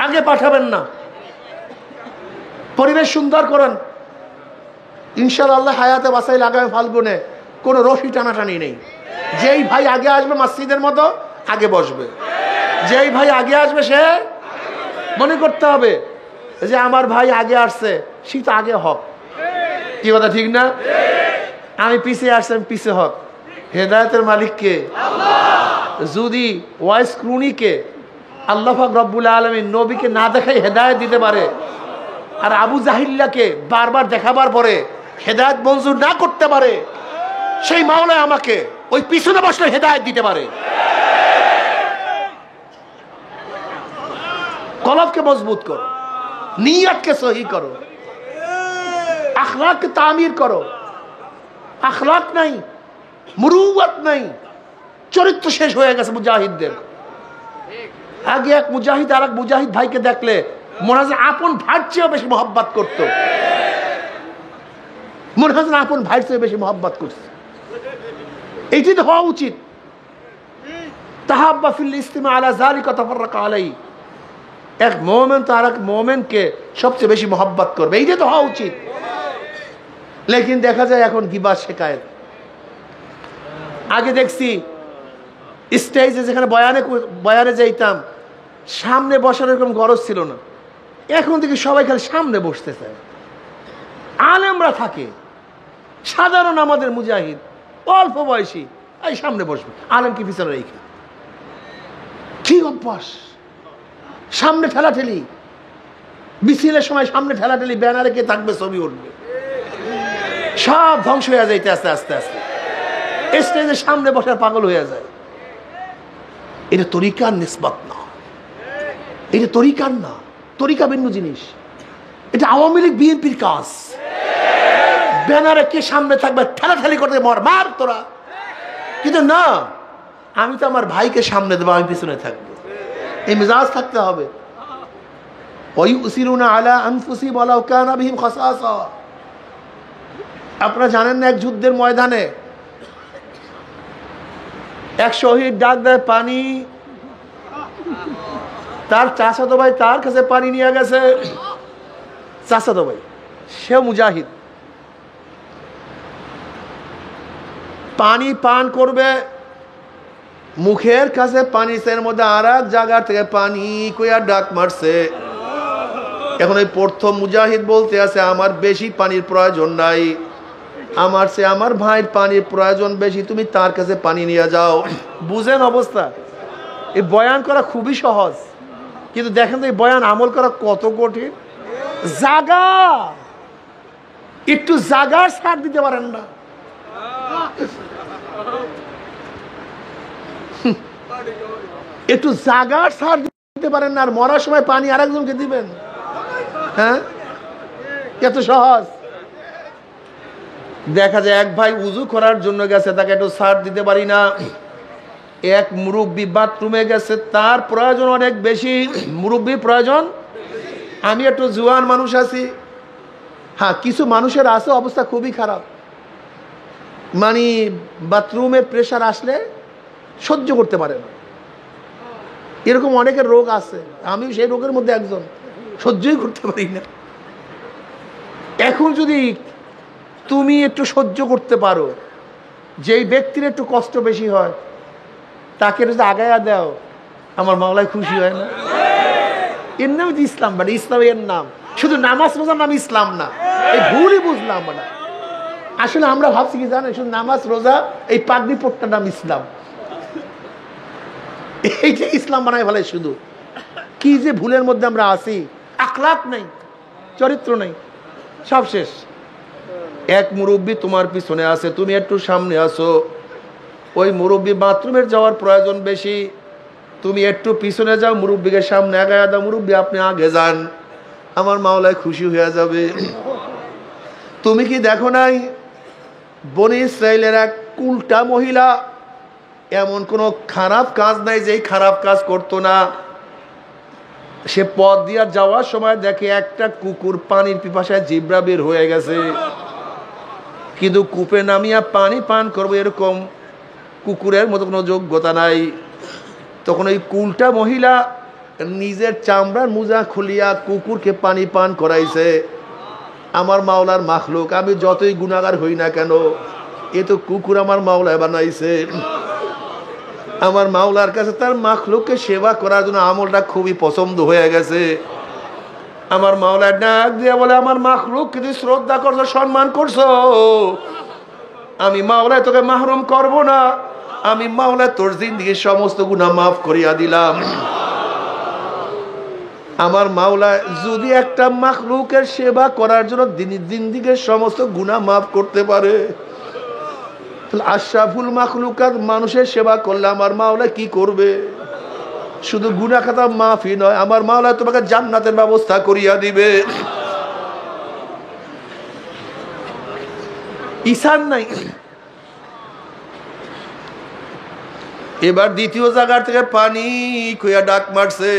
আগে পাঠাবেন না। পরিবেশ সুন্দর করেন, ইনশাআল্লাহ হায়াতে বাসাই লাগাবে। ফাল্গুনে কোনো রশি টানাটানি নেই। যেই ভাই আগে আসবে মসজিদের মতো আগে বসবে, যেই ভাই আগে আসবে সে মনে করতে হবে যে আমার ভাই আগে আসছে, সে তো আগে হক। কি কথা ঠিক না? আমি পিছিয়ে আসছি, আমি পিছিয়ে হক। হেদায়েতের মালিককে? যদি ওয়াইস ক্রুনিকে আল্লাহ পাক রব্বুল আলামিন নবীকে না দেখাই হেদায়েত দিতে পারে, আর আবু জাহিল্লাকে বারবার দেখাবার পরে হেদায়েত মঞ্জুর না করতে পারে, সেই মাওলা আমাকে ওই পিছনে বসলে হেদায়েত দিতে পারে। কলবকে মজবুত করো, নিয়তকে সহি করো, আখলাককে তামির করো। আখলাক নাই, মুরুওয়াত নাই, চরিত্র শেষ হয়ে গেছে মুজাহিদদের। আগে এক মুজাহিদ আর এক মুজাহিদ ভাইকে দেখলে মনে হয় আপন ভাইয়ের চেয়েও বেশি মহব্বত করত, মনে হয় আপন ভাইয়ের চেয়ে বেশি মহব্বত করছে। এইটি তো হওয়া উচিত। তাহাব্বা ফিল ইসলাম আলা যালিকা তাফাররাকা আলাই, এক মুমিন তো আর এক মুমিনকে সবচেয়ে বেশি মহব্বত করবে, এইটা তো হওয়া উচিত। লেকিন দেখা যায় এখন গিবত শিকায়েত। আগে দেখছি স্টেজে যেখানে বয়ানে যাইতাম, সামনে বসার এরকম গরজ ছিল না। এখন থেকে সবাই খালি সামনে বসতে চায়। আলেমরা থাকে, সাধারণ আমাদের মুজাহিদ অল্প বয়সী, এই সামনে বসবে, আলেমকে পিছনে রেখে। কি অভ্যাস! সামনে ঠেলাঠেলি, মিছিলের সময় সামনে ঠেলাঠেলি, ব্যানারে কে থাকবে, ছবি উঠবে, সব ধ্বংস হয়ে যাইতে আস্তে আস্তে আস্তে। স্টেজের সামনে বসার পাগল হয়ে যায়। এটা তরিকার নিসবত না, এটা তরিকার না, তরিকা ভিন্ন জিনিস। এটা আওয়ামী লীগ বিএনপির কাজ। ব্যানারে কে সামনে থাকবে, ঠেলাঠেলি করতে মার তোরা। কিন্তু না, আমি তো আমার ভাইকে সামনে দেবো, আমি পিছনে থাকবো, এই মেজাজ থাকতে হবে। ওয়ায়ুসিরুনা আলা আনফুসিহিম ওয়ালাউ কানা বিহিম খাসাসা। আপনারা জানেন না, এক যুদ্ধের ময়দানে এক শহীদ ডাক দেয় পানি, তার চাচাতো ভাই তার কাছে পানি নিয়ে গেছে। চাচাতো ভাই, সে মুজাহিদ, পানি পান করবে, মুখের কাছে পানি, এর মধ্যে আর এক জায়গা থেকে পানি কইয়া ডাক মারছে। এখন ওই প্রথম মুজাহিদ বলতে আছে আমার বেশি পানির প্রয়োজন নাই, আমার ভাইয়ের পানির প্রয়োজন বেশি, তুমি তার কাছে পানি নিয়ে যাও। বুঝেন অবস্থা? এই বয়ান করা খুবই সহজ, কিন্তু দেখেন তো এই বয়ান আমল করা কত কঠিন। জাগা একটু জাগার ছাড় দিতে পারেন না। একটু জাগার ছাড় দিতে পারেন না, আর মরার সময় পানি আরেকজনকে দিবেন? হ্যাঁ, এত সহজ? দেখা যায় এক ভাই উজু করার জন্য গেছে, তাকে একটু ছাড় দিতে পারি না। এক মুরব্বী বাথরুমে গেছে, তার প্রয়োজন অনেক বেশি, মুরব্বীর প্রয়োজন। আমি একটু জুয়ান মানুষ আছি। হ্যাঁ, কিছু মানুষের আছে অবস্থা খুবই খারাপ, মানে বাথরুমের প্রেশার আসলে সহ্য করতে পারে না, এরকম অনেকের রোগ আছে। আমি সেই রোগের মধ্যে একজন, সহ্যই করতে পারি না। এখন যদি তুমি একটু সহ্য করতে পারো, যেই ব্যক্তির একটু কষ্ট বেশি হয় তাকে যদি আগায়া দাও, আমার মাওলায় খুশি হয় না? এর নাম ইসলাম, মানে ইসলামের নাম শুধু নামাজ রোজার নাম ইসলাম না, এই ভুলই বুঝলাম। মানে আসলে আমরা ভাবছি কি জানেন, শুধু নামাজ রোজা এই পাগড়ি পট্টার নাম ইসলাম, এইটা ইসলাম বানায় ফেলে। শুধু কি যে ভুলের মধ্যে আমরা আছি, আখলাক নেই, চরিত্র নেই, সব শেষ। এক মুরব্বী তোমার পিছনে আছে, তুমি একটু সামনে আসো। ওই মুরব্বী বাথরুমের যাওয়ার প্রয়োজন বেশি, তুমি একটু পিছনে যাও, মুরব্বীকে সামনে আগায় দাও, মুরব্বী আপনি আগে যান, আমার মাওলায় খুশি হয়ে যাবে। তুমি কি দেখো নাই বনি ইসরাইলের এক উল্টা মহিলা, এমন কোনো খারাপ কাজ নাই যেই খারাপ কাজ করতো না। সে পথ দিয়ে যাওয়ার সময় দেখে একটা কুকুর পানির পিপাসায় জিব্রা বের হয়ে গেছে, কিন্তু কূপে নামিয়া পানি পান করবো এরকম কুকুরের মতো কোনো যোগ্যতা নাই। তখন ওই উল্টা মহিলা নিজের চামড়ার মোজা খুলিয়া কুকুরকে পানি পান করাইছে। আমার মাওলার মাখলুক, আমি যতই গুনাহগার হই না কেন, এ তো কুকুর আমার মাওলায় বানাইছে। আমার মাওলার কাছে তার মাখলুককে সেবা করার জন্য আমলটা খুবই পছন্দ হয়ে গেছে। আমার মাওলার ডাক দিয়ে বলে, আমার মাখলুক কিন্তু শ্রদ্ধা করছো, সম্মান করছো, আমি মাওলায় তোকে মাহরুম করব না, আমি মাওলায় তোর জিন্দেগির সমস্ত গুনাহ মাফ করিয়া দিলাম। আমার মাওলা যদি একটা মাখলুকের সেবা করার জন্য জিন্দেগির সমস্ত গুনাহ মাফ করতে পারে, আশরাফুল মাখলুকাত মানুষের সেবা করলে আমার মাওলা কি করবে? শুধু গুনাহ খাতা মাফই নয়, আমার মাওলা তোমাকে জান্নাতের ব্যবস্থা করিয়া দিবে। ঈশান নাই। এবার দ্বিতীয় জায়গার থেকে পানি কইয়া ডাক মারছে,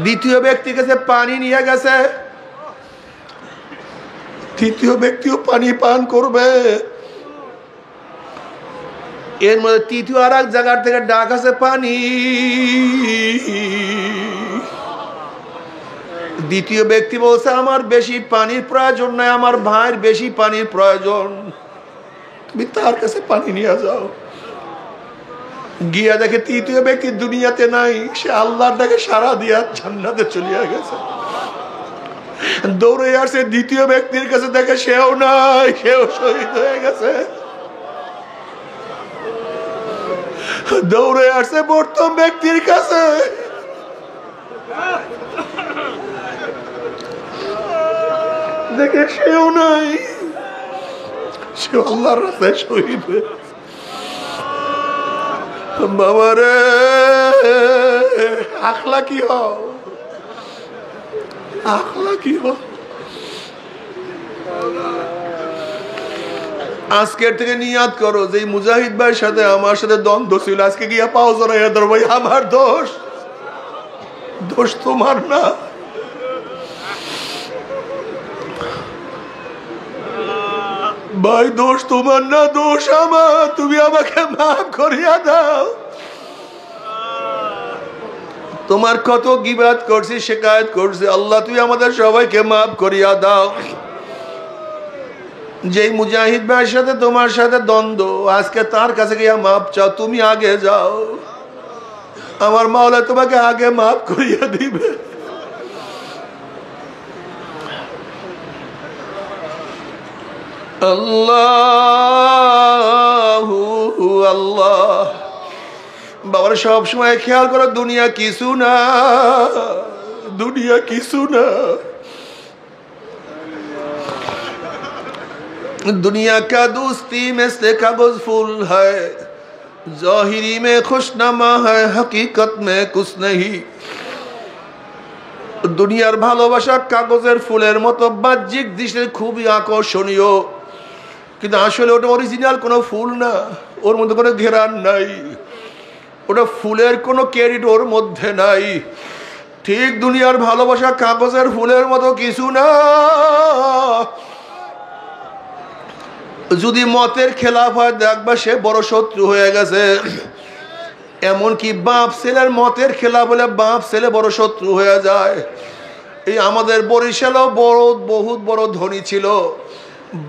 দ্বিতীয় ব্যক্তি কাছে পানি নিয়ে গেছে, তৃতীয় ব্যক্তিও পানি পান করবে। এর মধ্যে তৃতীয় আর এক জায়গার থেকে ডাক আছে পানি। দ্বিতীয় ব্যক্তি বলছে আমার বেশি পানির প্রয়োজন নাই, আমার ভাইয়ের বেশি পানির প্রয়োজন, তুমি তার কাছে পানি নিয়ে যাও। গিয়া দেখে তৃতীয় ব্যক্তি দুনিয়াতে নাই, সে আল্লাহর ডাকে সারা দিয়া জান্নাতে চলিয়া গেছে। দৌড়ে আসে দ্বিতীয় ব্যক্তির কাছে, দেখে সেও নাই, সেও শহীদ হয়ে গেছে। দৌড়ে আসে প্রথম ব্যক্তির কাছে, দেখে সেও নাই, সে আল্লাহর রাস্তায় শহীদ হয়ে গেছে। বাবা রে, আখলাকি হও, আখলাকি হও। আজকের থেকে নিয়াত করো যে মুজাহিদ ভাইয়ের সাথে আমার সাথে দ্বন্দ্ব ছিল, আজকে গিয়া পাও জড়াইয়া ধরো, ভাই আমার দোষ, দোষ তোমার না। ভাই দোষ তোমার না, দোষ আমার, তুমি আমাকে মাফ করিয়া দাও। তোমার কত গীবাত করছি, শিকায়ত করছি, আল্লাহ তুমি আমাদের সবাইকে মাফ করিয়া দাও। যেই মুজাহিদ ভাইয়ের সাথে তোমার সাথে দ্বন্দ্ব, আজকে তার কাছে গিয়ে মাপ চাও, তুমি আগে যাও, আমার মাওলা তোমাকে আগে মাফ করিয়া দিবে। আল্লাহু আল্লাহ। বাবার সব সময় খেয়াল করো, দুনিয়া কিছু না, দুনিয়া কিছু না। दुनिया का दोस्ती में से कागज फूल है, ज़ाहिरी में खुशनामा है, हकीकत में कुछ नहीं। দুনিয়ার ভালোবাসা কাগজের ফুলের মতো, বাহ্যিক দৃশ্যে খুবই আকর্ষণীয়, কিন্তু আসলে ওটা অরিজিনাল কোনো ফুল না, ওর মধ্যে কোনো ঘেরান নাই, ওটা ফুলের কোনো ক্যারিট ওর মধ্যে নাই। ঠিক দুনিয়ার ভালোবাসা কাগজের ফুলের মতো কিছু না। যদি মতের খেলাফ হয়, দেখবা সে বড় শত্রু হয়ে গেছে। এমনকি বাপ ছেলের মতের খেলাফ হলে বাপ ছেলে বড় শত্রু হয়ে যায়। এই আমাদের বরিশালও বহুত বড় ধনী ছিল,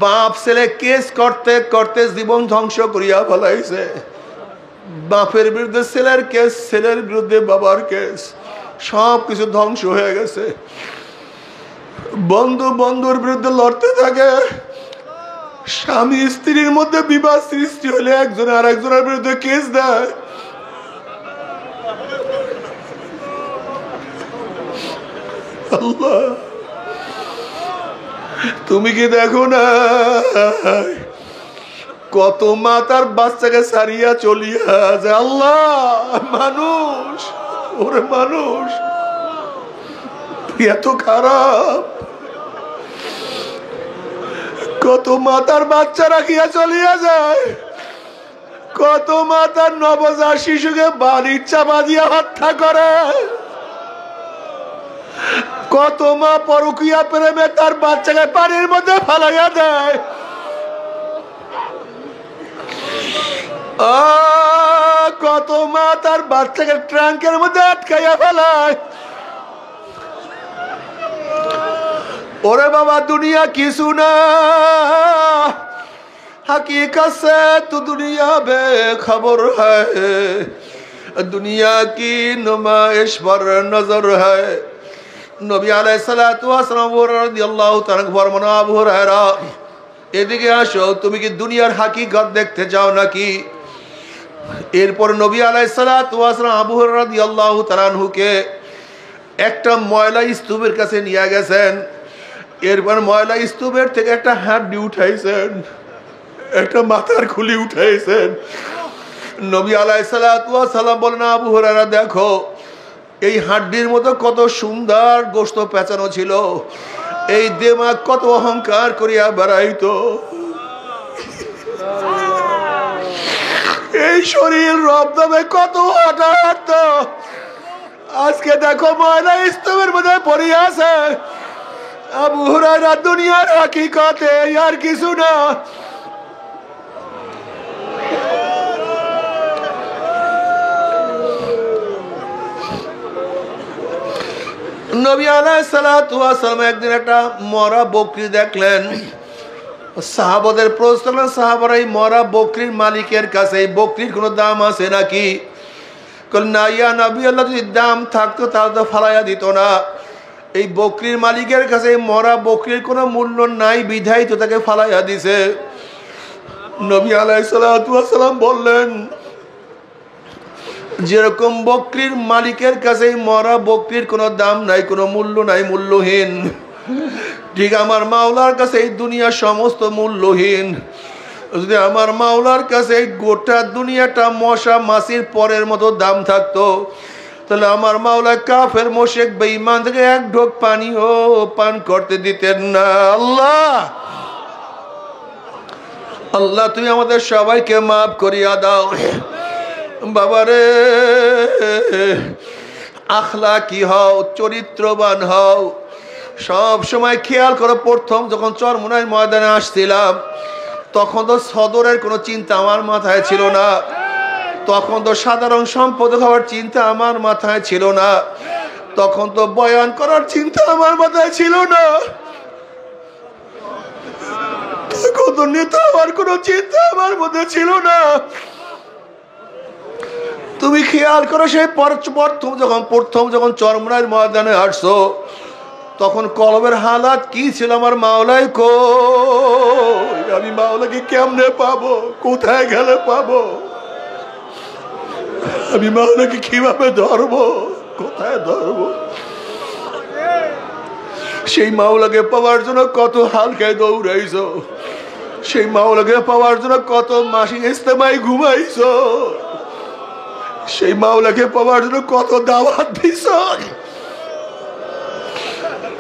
বাপ ছেলে কেস করতে করতে জীবন ধ্বংস করিয়া ফেলাইছে। বাপের বিরুদ্ধে ছেলের কেস, ছেলের বিরুদ্ধে বাবার কেস, সব কিছু ধ্বংস হয়ে গেছে। বন্ধু বন্ধুর বিরুদ্ধে লড়তে থাকে, স্বামী স্ত্রীর মধ্যে বিবাদ সৃষ্টি হলে একজন আর একজনের বিরুদ্ধে কেস দেয়। আল্লাহ, তুমি কি দেখো না কত মা তার বাচ্চাকে সারিয়া চলিয়া যায়? আল্লাহ, মানুষ, ওরে মানুষ এত খারাপ। কত মাতার বাচ্চা রাখিয়া চলিয়া যায়, কত মাতার নবজাত শিশুকে বাড়ির চাপা দিয়া হত্যা করে, কত মা পরকীয়া প্রেমে তার বাচ্চাকে পানির মধ্যে ফালাইয়া দেয়, কত মা তার বাচ্চাকে ট্রাঙ্কের মধ্যে আটকাইয়া ফেলায়। ওরে বাবা, দুনিয়া কিছু না, हकीकत से तो दुनिया बेखबर है, दुनिया की नुमाइश पर नजर है। नबी अलैहिस्सलातु वस्सलाम রাদিয়াল্লাহু তাআলা ফরমানো, আবু হুরায়রা এদিকে আসো, তুমি কি দুনিয়ার হাকিকত দেখতে চাও নাকি? এরপর নবী আলাইহিসসালাতু ওয়াসসালাম আবু হুরায়রা রাদিয়াল্লাহু তাআলা আনহুকে একটা ময়লা স্তূপের কাছে নিয়ে গেছেন। এরপর ময়লা স্তূপের থেকে একটা হাড্ডি উঠাইছেন, একটা মাথার খুলি উঠাইছেন। নবী আলাইহিসসালাতু ওয়াসসালাম বলেন, আবু হুরায়রা দেখো, এই হাড্ডির মতো কত সুন্দর গোশত পেঁচানো ছিল, এই দিমাগ কত অহংকার করিয়া বেড়াইতো, এই শরীর রব নামে কত হাঁটা হাঁটত, আজকে দেখো ময়লা স্তূপের মধ্যে পড়িয়া আছে। আবু হুরায়রা, দুনিয়ার হাকিকতে আর কিছু না। নবী আলাইহিসসালাতু ওয়াসসালাম একদিন একটা মরা বকরি দেখলেন। সাহাবাদের প্রশ্ন করলেন, সাহাবারা, এই মরা বকরির মালিকের কাছে এই বকরির কোনো দাম আছে নাকি? বললেন, না ইয়া নবী আল্লাহ, যদি দাম থাকতো তাহলে তো ফালাইয়া দিত না। এই বকরির মালিকের কাছে এই মরা বকরির কোনো মূল্য নাই, বিধায় তো তাকে ফালাইয়া দিছে। নবী আলাইহিসসালাতু ওয়াসসালাম বললেন, যেরকম বকরির মালিকের কাছে মরা বকরির কোনো দাম নাই, কোনো মূল্য নাই, মূল্যহীন, ঠিক আমার মাওলার কাছে এই দুনিয়া সমস্ত মূল্যহীন। যদি আমার মাওলার কাছে গোটা দুনিয়াটা মশা মাছির পরের মতো দাম থাকতো, তাহলে আমার মাওলা কাফের মুশরিক বেঈমান থেকে এক ঢোক পানিও পান করতে দিতেন না। আল্লাহ, আল্লাহ, তুমি আমাদের সবাইকে মাফ করিয়া দাও। বাবারে, আখলাকি হও, চরিত্রবান হও। সব সময় খেয়াল করো, প্রথম যখন চরমোনাইর ময়দানে আসছিলাম তখন তো সদরের কোনো চিন্তা আমার মাথায় ছিল না, তখন তো সাধারণ সম্পাদক হওয়ার চিন্তা আমার মাথায় ছিল না, তখন তো বয়ান করার চিন্তা আমার মাথায় ছিল না। তখন কবুতর নিয়ে তো আমার কোনো চিন্তা আমার মধ্যে ছিল না। তুমি খেয়াল করো, সেই প্রথম যখন চরমনাইয়ের ময়দানে আসছো তখন কলবের হালাত কি ছিল? আমার মাওলাই কই? আমি মাওলাকে কেমনে পাবো? কোথায় গেলে পাবো? আমি মাওলাকে কিভাবে ধরবো? কোথায় ধরবো? সেই মাওলাকে পাওয়ার জন্য কত হালকায় দৌড়াইছো, সেই মাওলাকে পাওয়ার জন্য কত মাসিক ইস্তেমায় ঘুমাইছো, সেই মাওলাকে পাওয়ার জন্য কত দাওয়াত দিছো।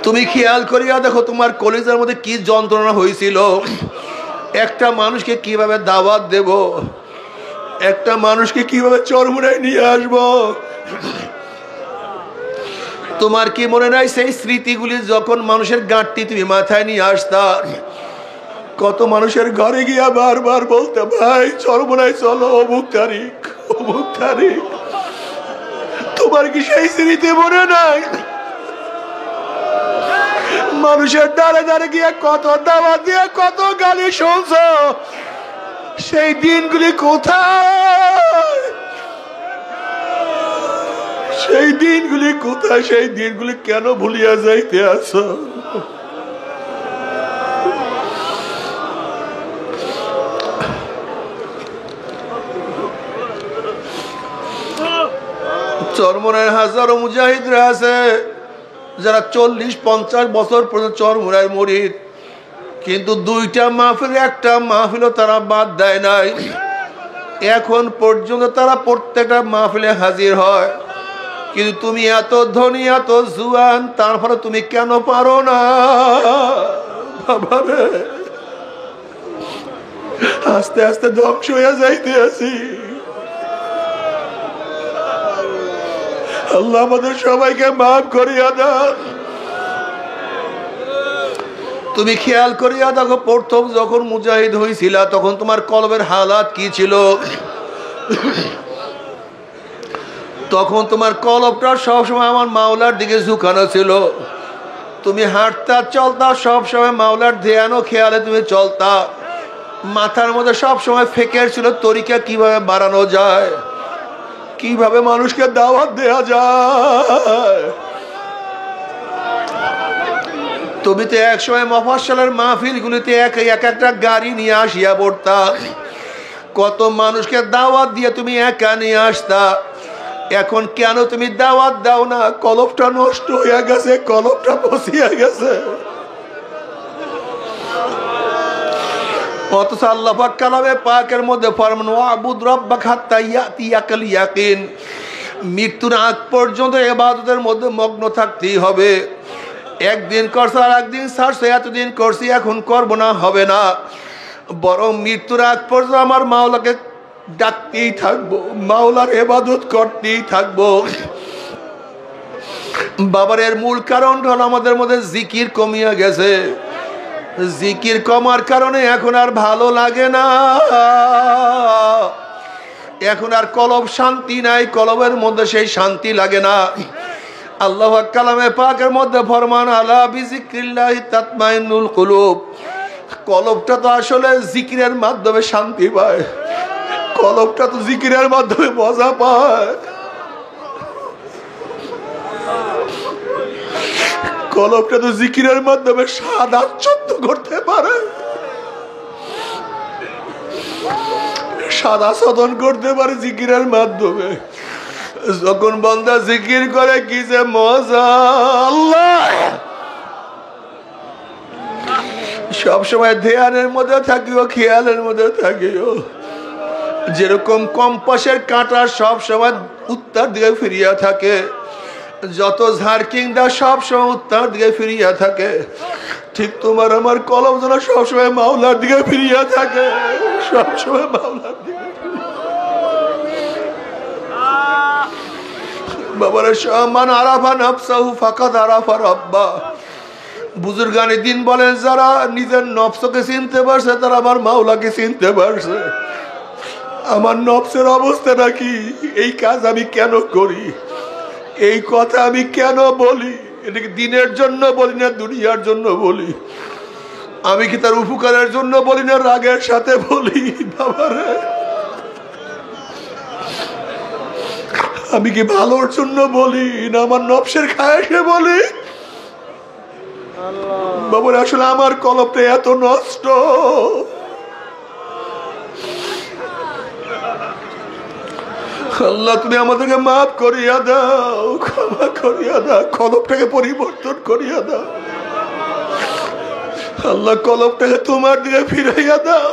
তুমি খেয়াল করিয়া দেখো তোমার কলিজার মধ্যে কি যন্ত্রণা হয়েছিল। একটা মানুষকে কিভাবে দাওয়াত দেব, একটা মানুষকে কিভাবে চরমুনায় নিয়ে আসব। তোমার কি মনে নাই সেই স্মৃতিগুলি যখন মানুষের গাঁটটি তুমি মাথায় নিয়ে আসতা? কত মানুষের ঘরে গিয়া বারবার বলতে, ভাই চরমুনায় চলো, অমুক তারিখ অমুক তারিখ। তোমার কি সেই স্মৃতি মনে নাই? মানুষের দ্বারে দ্বারে গিয়ে কত দাওয়াত দিয়ে কত গালি শুনছ, সেই দিনগুলি কোথায়? সেই দিনগুলি কোথায়? সেই দিনগুলি কেন ভুলিয়া যাইতে আছো? চরমনায় হাজারো মুজাহিদরা আছে যারা 40-50 বছর পর্যন্ত চরমুনায় মুরিদ, কিন্তু 2টা মাহফিল একটা মাহফিলও তারা বাদ দেয় নাই। এখন পর্যন্ত তারা প্রত্যেকটা মাহফিলে হাজির হয়। কিন্তু তুমি এত ধনী এত জুয়ান, তারপরে তুমি কেন পারো না? বাবারে, আস্তে আস্তে ধ্বংস হয়ে যাইতে আছি। আল্লাহ আমাদের সবাইকে মাফ করিয়া দাও। তুমি খেয়াল করিয়া দেখো, প্রথম যখন মুজাহিদ হয়েছিল তখন তোমার কলবের হালাত কি ছিল? তখন তোমার কলবটা সবসময় আমার মাওলার দিকে ঝুঁকানো ছিল। তুমি হাঁটতা চলতা সবসময় মাওলার ধ্যানও খেয়ালে তুমি চলতা। মাথার মধ্যে সবসময় ফিকির ছিল তরিকা কিভাবে বাড়ানো যায়, কিভাবে মানুষকে দাওয়াত দেয়া যায়। তুমি তো একসময় মফস্বলের মাহফিলগুলিতে এক একটা গাড়ি নিয়ে আসিয়া পড়তা, কত মানুষকে দাওয়াত দিয়ে তুমি একা নিয়ে আসতা। এখন কেন তুমি দাওয়াত দাও না? কলবটা নষ্ট হয়ে গেছে, কলবটা বসিয়া গেছে। অথচ আল্লাহ পাক কালামে পাকের মধ্যে ফরমান, ওয়াবুদ রাব্বাকা হাত্তা ইয়াতিয়াকাল ইয়াকিন। মৃত্যুর আগ পর্যন্ত ইবাদতের মধ্যে মগ্ন থাকতেই হবে। একদিন করছো আর একদিন ছাড়ছো, এতদিন করছি এখন করবো না, হবে না। বরং মৃত্যুর আগ পর্যন্ত আমার মাওলাকে ডাকতেই থাকবো, মাওলার ইবাদত করতেই থাকবো। বাবার এর মূল কারণ হলো আমাদের মধ্যে জিকির কমিয়া গেছে। জিকির কমার কারণে এখন আর ভালো লাগে না, এখন আর কলব শান্তি নাই, কলবের মধ্যে সেই শান্তি লাগে না। আল্লাহ কালামে পাকের মধ্যে ফরমান, আলা বিজিক্রিল্লাহি তাতমাইন্নুল কুলুব। কলবটা তো আসলে জিকিরের মাধ্যমে শান্তি পায়, কলবটা তো জিকিরের মাধ্যমে মজা পায়। কলবটা তো জিকিরের মাধ্যমে স্বাদ আচ্ছন্ন করতে পারে, স্বাদ আস্বাদন করতে পারে জিকিরের মাধ্যমে। যখন বান্দা জিকির করে কি যে মজা! আল্লাহ সবসময় ধ্যানের মধ্যে থাকিও, খেয়ালের মধ্যে থাকিও। যেরকম কম্পাসের কাঁটা সবসময় উত্তর দিকে ফিরিয়া থাকে, যত ঝাড়কিং দা সবসময় উত্তর দিকে ফিরিয়া থাকে, ঠিক তোমার আমার কলম যেন সবসময় মাওলার দিকে ফিরিয়া থাকে, সবসময় মাওলার দিকে। বাবার মান আরাফা নফসাহু ফাকাদ আরাফা রাব্বা। বুজুর্গানে দিন বলেন, যারা নিজের নফসকে চিনতে পারছে তারা আমার মাওলাকে চিনতে পারছে। আমার নফসের অবস্থাটা কি? এই কাজ আমি কেন করি, এই কথা আমি কেন বলি? এটাকে দিনের জন্য বলি না দুনিয়ার জন্য বলি? আমি কি তার উপকারের জন্য বলি না রাগের সাথে বলি? বাবারে, আমি কি ভালোর জন্য বলি না আমার নফসের খায়েশে বলি? বাবারে, আসলে আমার কলবটা এত নষ্ট। আল্লাহ, তুমি আমাদেরকে মাফ করিয়া দাও, ক্ষমা করিয়া দাও, কলবটাকে পরিবর্তন করিয়া দাও। আল্লাহ, কলবটাকে তোমার দিকে ফিরাইয়া দাও।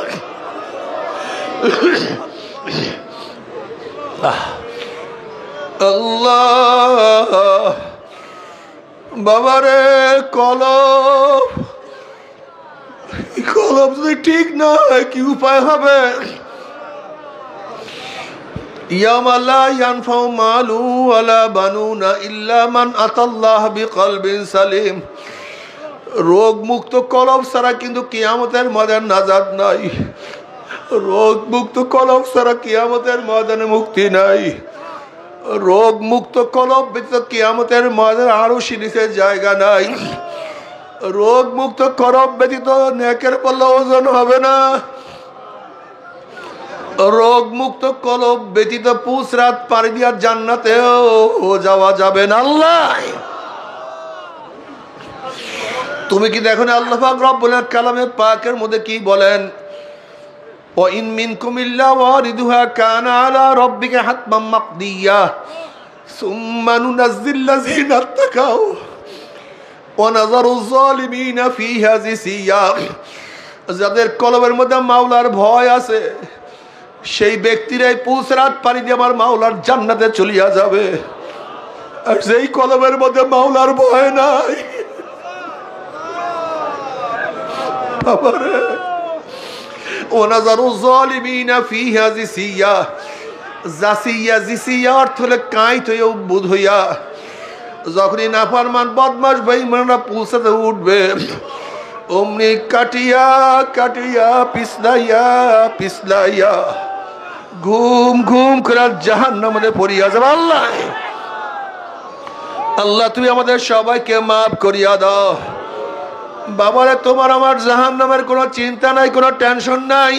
আল্লাহ, বাবারে, কলব যদি ঠিক না হয় কি উপায় হবে? ইয়াওমা লা ইয়ানফাউ মালু ওয়ালা বানুনা ইল্লা মান আতাল্লাহ বিকলবিন সালিম। রোগ মুক্ত কলব ছাড়া কিন্তু কিয়ামতের ময়দানে নাজাত নাই। রোগ মুক্ত কলব ছাড়া কিয়ামতের ময়দানে মুক্তি নাই। রোগ মুক্ত কলব ব্যতীত কিয়ামতের ময়দানে আরশের নিচে জায়গা নাই। রোগ মুক্ত কলব ব্যতীত নেকের পাল্লা ওজন হবে না। রোগ মুক্ত কলব ব্যতীত পুসরাত পাড়ি দিয়া জান্নাতেও যাওয়া যাবে না। আল্লাহ, তুমি কি দেখো না আল্লাহ পাক রব্বুল কালামে পাকের মধ্যে কি বলেন? ওয়া ইন মিনকুম ইল্লা ওয়ারিদুহা কানা আলা রাব্বিকা হাতমান মাকদিয়া সুম্মা নুনাজ্জিল লাযিনা তাকাউ ওয়া নাযারুয যালিমিনা ফিহা জিসিয়া। যাদের কলবের মধ্যে মাওলার ভয় আছে সেই ব্যক্তিরাই পুসরাত পাড়ি দিয়ে আমার মাওলার জান্নাতে চলিয়া যাবে। আর যেই কলবের মধ্যে মাওলার ভয় নাই, বাবারে, ওয়ানাযারুয যালিমিনা ফিহা জিসিয়া। জাসিয়া, জিসিয়া অর্থ হলো কাঁইট হইয়া উদ্বুদ্ধ হইয়া। যখনই নাফরমান বদমাশ বেঈমানরা পুসরাতে উঠবে, অমনি কাটিয়া কাটিয়া পিছলাইয়া পিছলাইয়া ঘুম ঘুম করে জাহান্নামে পড়িয়া যাবে। আল্লাহ, আল্লাহ, তুমি আমাদের সবাইকে মাফ করিয়া দাও। বাবারে, তোমার আমার জাহান্নামের কোনো চিন্তা নাই, কোনো টেনশন নাই।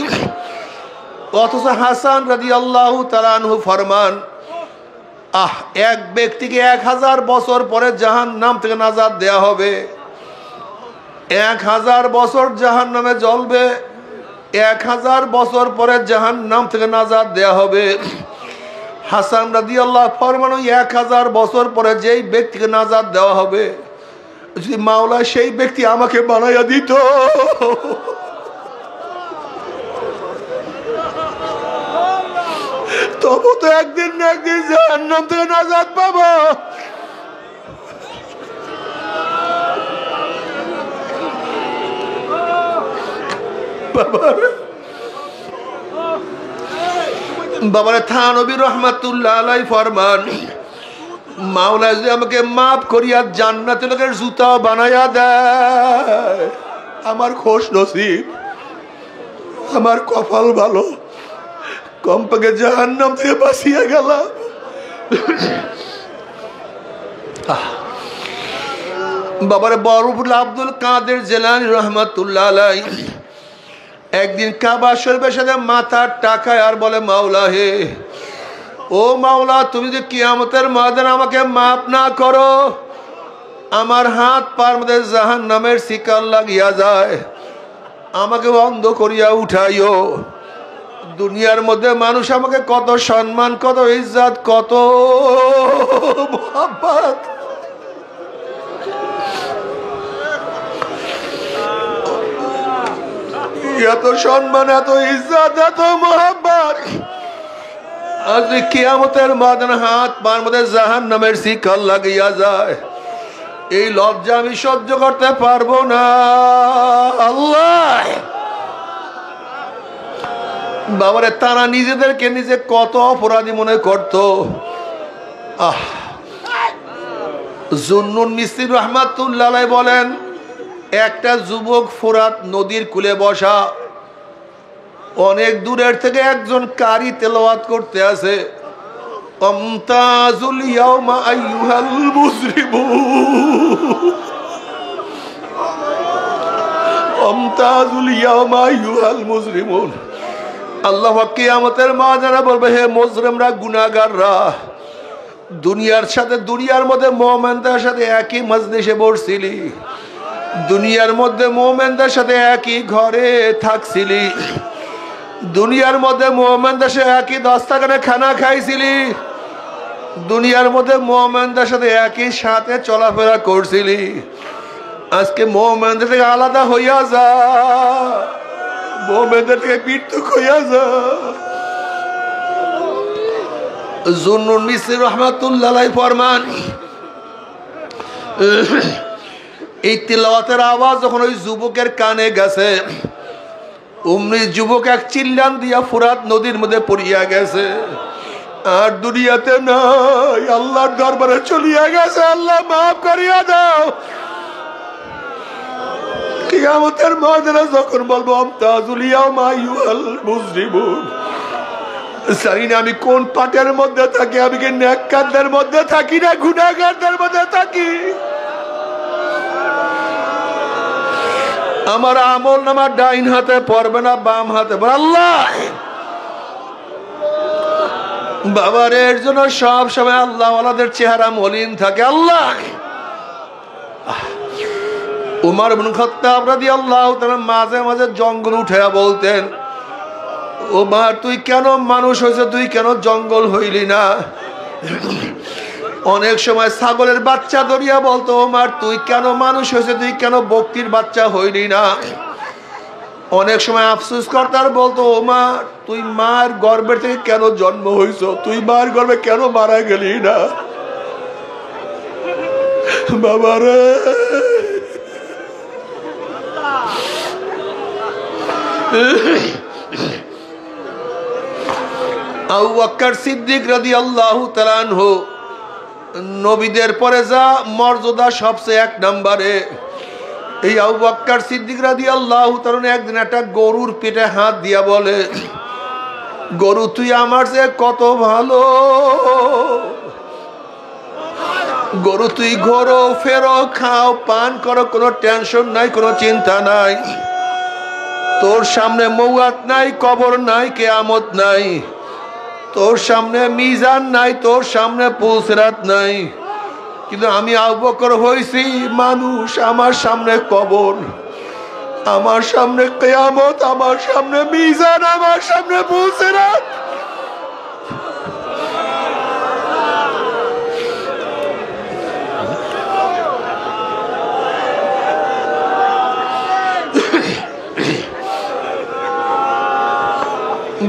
অথচ হাসান রাদিয়াল্লাহু তাআলা আনহু ফরমান, এক ব্যক্তিকে 1000 বছর পরে জাহান্নাম থেকে নাজাত দেয়া হবে। 1000 বছর জাহান্নামে জ্বলবে, 1000 বছর পরে জাহান্নাম থেকে নাজাত দেয়া হবে। হাসান রাদিয়াল্লাহু ফরমান, 1000 বছর পরে যেই ব্যক্তিকে নাজাত দেওয়া হবে, যদি মাওলা সেই ব্যক্তি আমাকে বানাইয়া দিত, তবু তো একদিন না একদিন জাহান্নাম থেকে নাজাত পাবো। বাবারে, থানবী রহমাতুল্লাহ আলাইহি ফরমান, মাওলা যদি আমাকে মাফ করিয়া জান্নাতের লোকের জুতা বানাইয়া দেয়, আমার খোশ নসিব, আমার কপাল ভালো, কমপক্ষে জাহান্নাম থেকে বাঁচিয়া গেলাম। বাবারে, বরফুল আব্দুল কাদের জিলানী রহমাতুল্লাহ আলাইহি একদিন কাবা শরীফের সাথে মাথার টাকায় আর বলে, মাওলা হে, ও মাওলা, তুমি যদি কিয়ামতের ময়দানে আমাকে মাফ না করো, আমার হাত পার মধ্যে জাহান্নামের শিকল লাগিয়া যায়, আমাকে অন্ধ করিয়া উঠাইও। দুনিয়ার মধ্যে মানুষ আমাকে কত সম্মান, কত ইজ্জত, কত মুহাব্বত, এত সম্মান, এত ইজ্জত, এত মুহাব্বত, আজ কিয়ামতের ময়দানে হাত পার মধ্যে জাহান্নামের শিকল লাগিয়া যায়, এই লজ্জা আমি সহ্য করতে পারবো না। আল্লাহ, বাবারে, তারা নিজেদেরকে নিজে কত অপরাধী মনে করত। জুন্নুন মিসরি রহমাতুল্লাহ আলাইহি বলেন, একটা যুবক ফোরাত নদীর কূলে বসা, অনেক দূরের থেকে একজন কারি তেলাওয়াত করতে আছে, আমতাজুল ইয়াউমা আইয়ুহাল মুজরিমুন, ও ওয়ামতাজুল ইয়াওমা আইয়ুহাল মুজরিমুন। আল্লাহ কিয়ামতের ময়দানে বলবে, হে মুজরিমরা, গুনাহগাররা, দুনিয়ার মধ্যে মুমিনদের সাথে একই মজলিসে বসছিলি, দুনিয়ার মধ্যে মুমিনদের সাথে একই ঘরে থাকছিলি, দুনিয়ার মধ্যে মুমিনদের সাথে একই দস্তরখানে খানা খাইছিলি, দুনিয়ার মধ্যে মুমিনদের সাথে একই সাথে চলাফেরা করছিলি। আজকে মুমিনদের থেকে আলাদা হইয়া যা, মুমিনদের থেকে পৃথক হইয়া যা। জুন্নুন মিসরি রাহমাতুল্লাহ আলাইহি ফরমান, এই তিলাওয়াতের আওয়াজ যখন ওই যুবকের কানে গেছে, অমনি যুবক এক চিল্লান দিয়া ফুরাত নদীর মধ্যে পড়িয়া গেছে, আর দুনিয়াতে নাই, আল্লাহর দরবারে চলিয়া গেছে। আল্লাহ মাফ করিয়া দাও। কিয়ামতের ময়দানে যখন বলবো আমতাজুল ইয়াওমা আইয়ুহাল মুজরিমুন, জানি না আমি কোন পাটের মধ্যে থাকি, আমি কি নেককারদের মধ্যে থাকি না গুনাহগারদের মধ্যে থাকি। আমার আমল নামা ডাইন হাতে পড়বে না বাম হাতে। আল্লাহ বাবার এর জন্য সব সময় আল্লাহ ওয়ালাদের চেহারা মলিন থাকে। আল্লাহ উমর ইবনে খাত্তাব রাদিয়াল্লাহু তাআলা মাঝে মাঝে জঙ্গল উঠায়া বলতেন, ও মা, তুই কেন মানুষ হয়েছে, তুই কেন জঙ্গল হইলি না? অনেক সময় ছাগলের বাচ্চা ধরিয়া বলতো, ও মা, তুই কেন মানুষ হয়েছে, তুই কেন বকরির বাচ্চা হইলি না? অনেক সময় আফসোস করতার বলতো, ও মা, তুই মার গর্ভের থেকে কেন জন্ম হইছ, তুই মার গর্ভে কেন মারা গেলি না? বাবারে, আবু বকর সিদ্দিক রাদিয়াল্লাহু তাআলা আনহু, নবীদের পরে যা মর্যাদা সবচেয়ে এক নম্বরে, এই আবু বকর সিদ্দিক রাদিয়াল্লাহু তাআলা একদিন একটা গরুর পেটে হাত দিয়া বলে, গরু, তুই আমার চেয়ে কত ভালো, গরু তুই ঘোরো ফেরো খাও পান করো, কোনো টেনশন নাই, কোনো চিন্তা নাই, তোর সামনে মৌয়াত নাই, কবর নাই, কিয়ামত নাই, তোর সামনে মিজান নাই, তোর সামনে পুলসিরাত নাই। কিন্তু আমি আবু বকর হইছি মানুষ, আমার সামনে কবর, আমার সামনে কিয়ামত, আমার সামনে মিজান, আমার সামনে পুলসিরাত।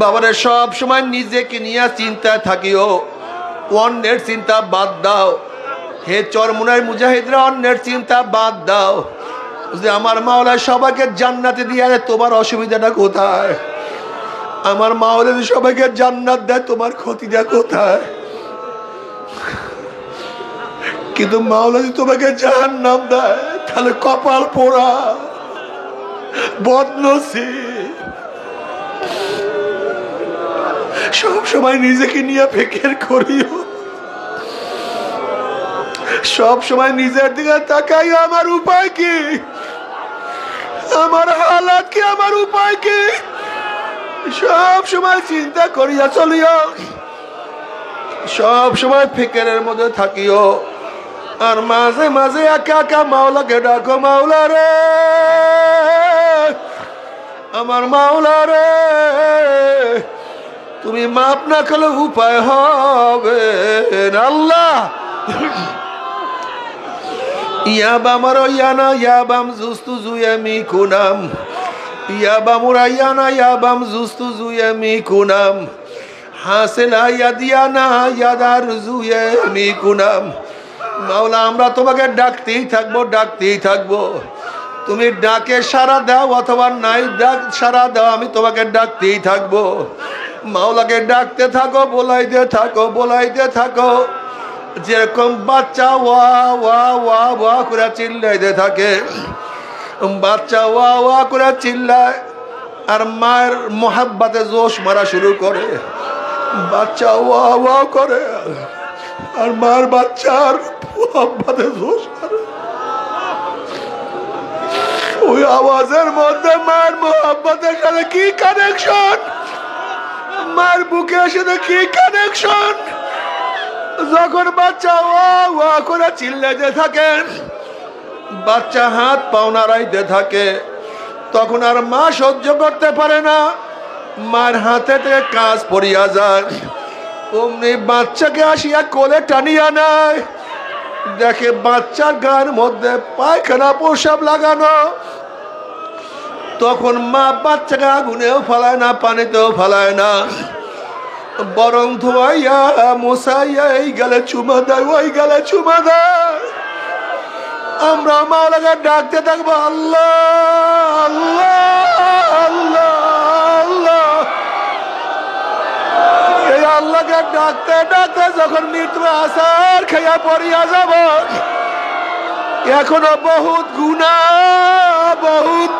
বাবারে, সব সময় নিজেকে নিয়ে চিন্তায় থাকিও, অন্যের চিন্তা বাদ দাও। হে চরমুনার মুজাহিদরা, অন্যের চিন্তা বাদ দাও। যে আমার মাওলা সবাইকে জান্নাতে দিয়ে, তোমার অসুবিধাটা কোথায়? আমার মাওলা যদি সবাইকে জান্নাত দেয়, তোমার ক্ষতিটা কোথায়? কিন্তু মাওলা যদি তোমাকে জাহান্নাম দেয়, তাহলে কপাল পোড়া, বদনসিব। সব সময় নিজেকে নিয়ে ফিকির করিও, সব সময় নিজের দিকে তাকাই, আমার উপায় কি, আমার হালাত কি, আমার উপায় কি, সব সময় চিন্তা করিয়া চলিও, সব সময় ফিকিরের মধ্যে থাকিও। আর মাঝে মাঝে একা একা মাওলাকে ডাকো, মাওলা রে, আমার মাওলা রে, তুমি মাপ না করলে উপায় হবে না। আল্লাহ ইয়াবামার ইয়ানা ইয়াবাম জুস্তু জুয়ামি কুনাম, ইয়াবামুর ইয়ানা ইয়াবাম জুস্তু জুয়ামি কুনাম, হাসিলা ইয়াদিয়ানা ইয়াদার জুয়ামি কুনাম। মাওলা, আমরা তোমাকে ডাকতেই থাকবো, ডাকতেই থাকবো। তুমি ডাকে সাড়া দাও অথবা নাই ডাক সাড়া দাও, আমি তোমাকে ডাকতেই থাকবো। মাওলাকে ডাকতে থাকো, বলাইতে থাকো, বলাইতে থাকো। যেরকম বাচ্চা ওয়া ওয়া ওয়া ওয়া করে চিল্লাইতে থাকে, বাচ্চা ওয়া ওয়া করে চিল্লায়, আর মায়ের মোহাব্বতে জোশ মারা শুরু করে। বাচ্চা ওয়া ওয়া করে, আর মায়ের বাচ্চার মোহাব্বতে জোশ মারে। ওই আওয়াজের মধ্যে মার মোহাব্বতের সাথে কি কানেকশন, মার বুকের সাথে কি কানেকশন। যখন বাচ্চা ওয়া করে চিল্লাতে থাকে, বাচ্চা হাত পাও নাড়াইতে থাকে, তখন আর মা সহ্য করতে পারে না, মার হাতে থেকে কাজ পড়িয়া যায়। অমনি বাচ্চাকে আসিয়া কোলে টানিয়া নেয়, দেখে বাচ্চার গায়ের মধ্যে পায়খানা প্রসাব লাগানো। তখন মা বাচ্চাকে আগুনেও ফালায় না, পানিতেও ফালায় না, বরং ধোয়াইয়া মশাইয়া এই গালে চুমা দেয়, ওই গালে চুমা দেয়। আমরা মাওলাকে ডাকতে থাকবো, আল্লাহ আল্লাহ আল্লাহ আল্লাহ। এই আল্লাহকে ডাকতে ডাকতে যখন মৃত্যু আসার খেয়া পড়িয়া যাব, এখনো বহুত গুনাহ, বহুত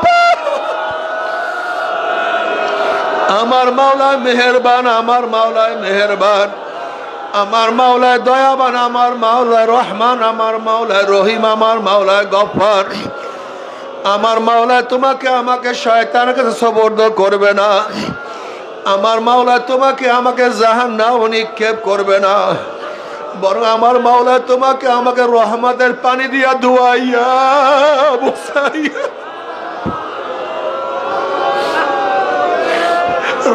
আমার মাওলায় মেহেরবান, আমার মাওলায় মেহেরবান, আমার মাওলায় দয়াবান, আমার মাওলায় রহমান, আমার মাওলায় রহিম, আমার মাওলায় গফফার। আমার মাওলায় তোমাকে আমাকে শয়তানের কাছে সুপর্দ করবে না, আমার মাওলায় তোমাকে আমাকে জাহান্নামে নিক্ষেপ করবে না, বরং আমার মাওলায় তোমাকে আমাকে রহমতের পানি দিয়া ধুয়াইয়া বসাইয়া,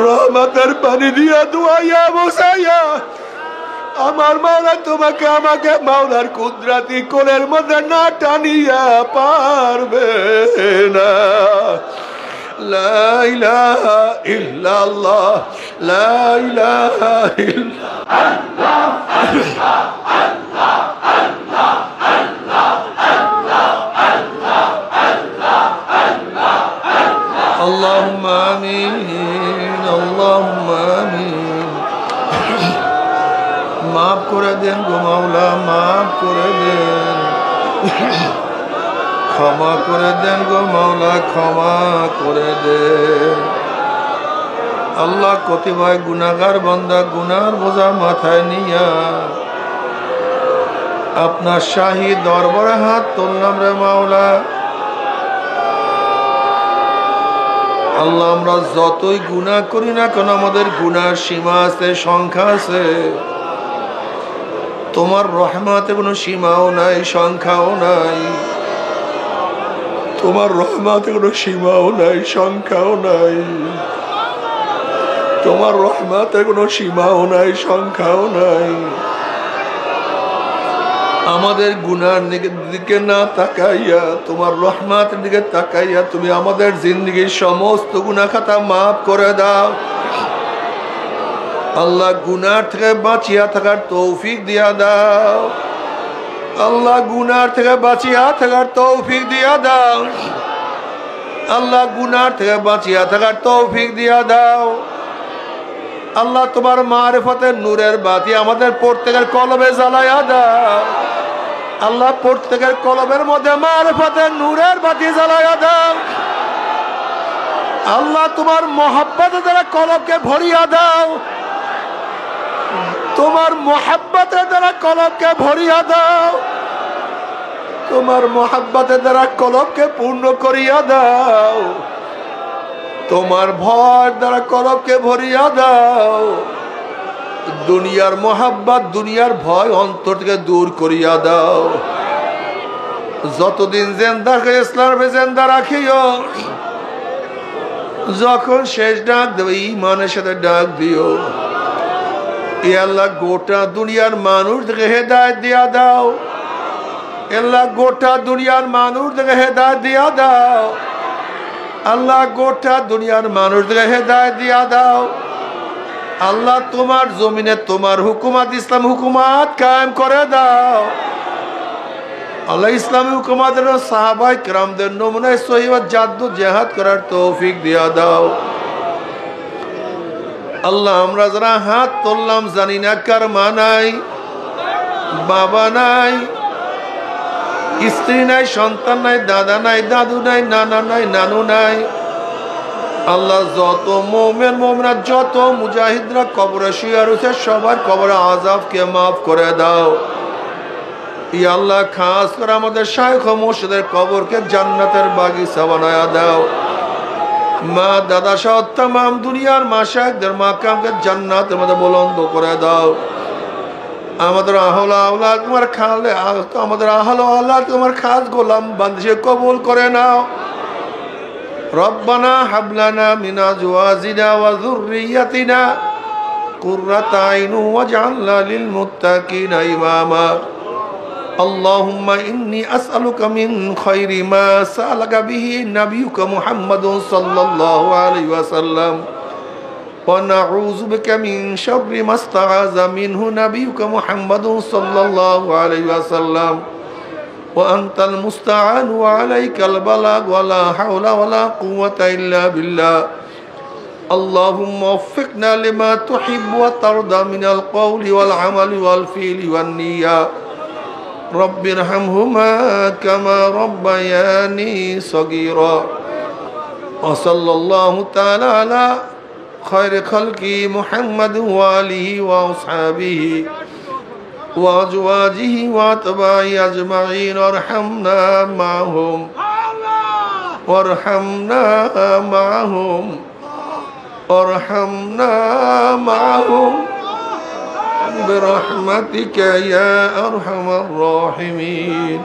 রহমতের পানি দিয়া ধুয়াইয়া বসাইয়া আমার মাওলা তোমাকে আমাকে মাওলার কুদরতি কোলের মধ্যে না টানিয়া পারবে না। লা ইলাহা ইল্লাল্লাহ, লা ইলাহা ইল্লাল্লাহ, আল্লাহ আল্লাহ আল্লাহ আল্লাহ আল্লাহ আল্লাহ আল্লাহ আল্লাহ। আল্লাহুম্মা আমিন, আল্লাহুম্মা আমিন। মাফ করে দেন গো মাওলা, মাফ করে দেন, ক্ষমা করে দেন গো মাওলা, ক্ষমা করে দেন। আল্লাহ কতিপয় গুনাহগার বান্দা গুনার বোঝা মাথায় নিয়া আপনার শাহী দরবারে হাত তুললাম রে মাওলা। আল্লাহ আমরা যতই গুনাহ করি না কেন, আমাদের গুনার সীমা আছে, সংখ্যা আছে। তোমার রহমতে কোনো সীমাও নাই, সংখ্যাও নাই। তোমার রহমতে কোনো সীমাও নাই, সংখ্যাও নাই। তোমার রহমতে কোনো সীমাও নাই, সংখ্যাও নাই। আমাদের গুনার দিকে না তাকাইয়া তোমার রহমতের দিকে তাকাইয়া তুমি আমাদের জিন্দগির সমস্ত গুনাহ খাতা মাফ করে দাও। আল্লাহ গুনার থেকে বাঁচিয়া থাকার তৌফিক দিয়া দাও। আল্লাহ গুনার থেকে বাঁচিয়া থাকার তৌফিক দিয়া দাও। আল্লাহ গুনার থেকে বাঁচিয়া থাকার তৌফিক দিয়া দাও। আল্লাহ তোমার মারিফতের নূরের বাতি আমাদের প্রত্যেকের কলবে জ্বালাইয়া দাও। আল্লাহ প্রত্যেকের কলবের মধ্যে মারিফতের নূরের বাতি জ্বালাইয়া দাও। আল্লাহ তোমার মহব্বতের দ্বারা কলবকে ভরিয়া দাও। তোমার মহব্বতের দ্বারা কলবকে ভরিয়া দাও। তোমার মহব্বতের দ্বারা কলবকে পূর্ণ করিয়া দাও। তোমার ভয় দ্বারা কলবকে ভরিয়া দাও। দুনিয়ার মহব্বত দুনিয়ার ভয় অন্তর থেকে দূর করিয়া দাও। যতদিন জিন্দা ইসলামে জিন্দা রাখিও। যখন শেষ ডাক দেবে ঈমানের সাথে ডাক দিও। এ আল্লাহ গোটা দুনিয়ার মানুষ থেকে হেদায়েত দিয়া দাও। আল্লাহ গোটা দুনিয়ার মানুষ থেকে হেদায়েত দিয়া দাও। আল্লাহ গোটা দুনিয়ার মানুষ থেকে হেদায়েত দিয়া দাও। আল্লাহ তোমার জমিনে তোমার হুকুমাত ইসলাম হুকুমাত কায়েম করে দাও। আল্লাহ ইসলামী হুকুমাতের সাহাবায়ে কেরামদের নমুনায় সহিহ জাদ্দু জিহাদ করার তৌফিক দিয়া দাও। আল্লাহ আমরা যারা হাত তুললাম জানি না কার মা নাই, বাবা নাই, স্ত্রী নাই, সন্তান নাই, দাদা নাই, দাদু নাই, নানা নাই, নানু নাই। আল্লাহ যত মুমিন মুমিনাত যত মুজাহিদরা কবরে শুয়ে রয়েছে সবার কবরে আযাবকে মাফ করে দাও। ইয়া আল্লাহ খাস করে আমাদের শাইখ ও মুর্শিদের কবরকে জান্নাতের বাগিচা বানায়া দাও। মা দাদা সহ तमाम দুনিয়ার মাশায়েখদের মাকামকে জান্নাতের মধ্যে বুলন্দ করে দাও। আমাদের আহল আওলাদ তোমার খালে আমাদের আহল আওলাদ তোমার খাস গোলাম বান্দিকে কবুল করে নাও। রব্বানা হাব লানা মিন আজওয়াজিনা ওয়া যুররিয়াতিনা কুররাতা আইন ওয়াজআলনা লিল মুত্তাকিনা ইমামা। আল্লাহুম্মা ইন্নী আসআলুকা মিন খায়রি মা সা'আলাকা বিহি নাবিয়ুকা মুহাম্মাদুন সাল্লাল্লাহু আলাইহি ওয়াসাল্লাম ওয়া নাউযু বিকা মিন শাররি মা ইসতাআযা মিনহু নাবিয়ুকা মুহাম্মাদুন সাল্লাল্লাহু আলাইহি ওয়াসাল্লাম ওয়া আনতাল মুস্তাআন ওয়া আলাইকাল বালাগ ওয়া লা হাওলা ওয়া লা কুওয়াতা ইল্লা বিল্লাহ। আল্লাহুম্মা ওয়াফফিকনা লিমা তুহিব্বু ওয়া তারদা মিনাল কওলি ওয়াল আমালি ওয়াল ফি'লি ওয়ান নিয়্যা। رب ارحمهما كما ربياني صغيرا وصلى الله تعالى على خير خلقه محمد وآله وأصحابه وأزواجه وأتباعه أجمعين وارحمنا معهم وارحمنا معهم وارحمنا معهم برحمتك يا أرحم الراحمين।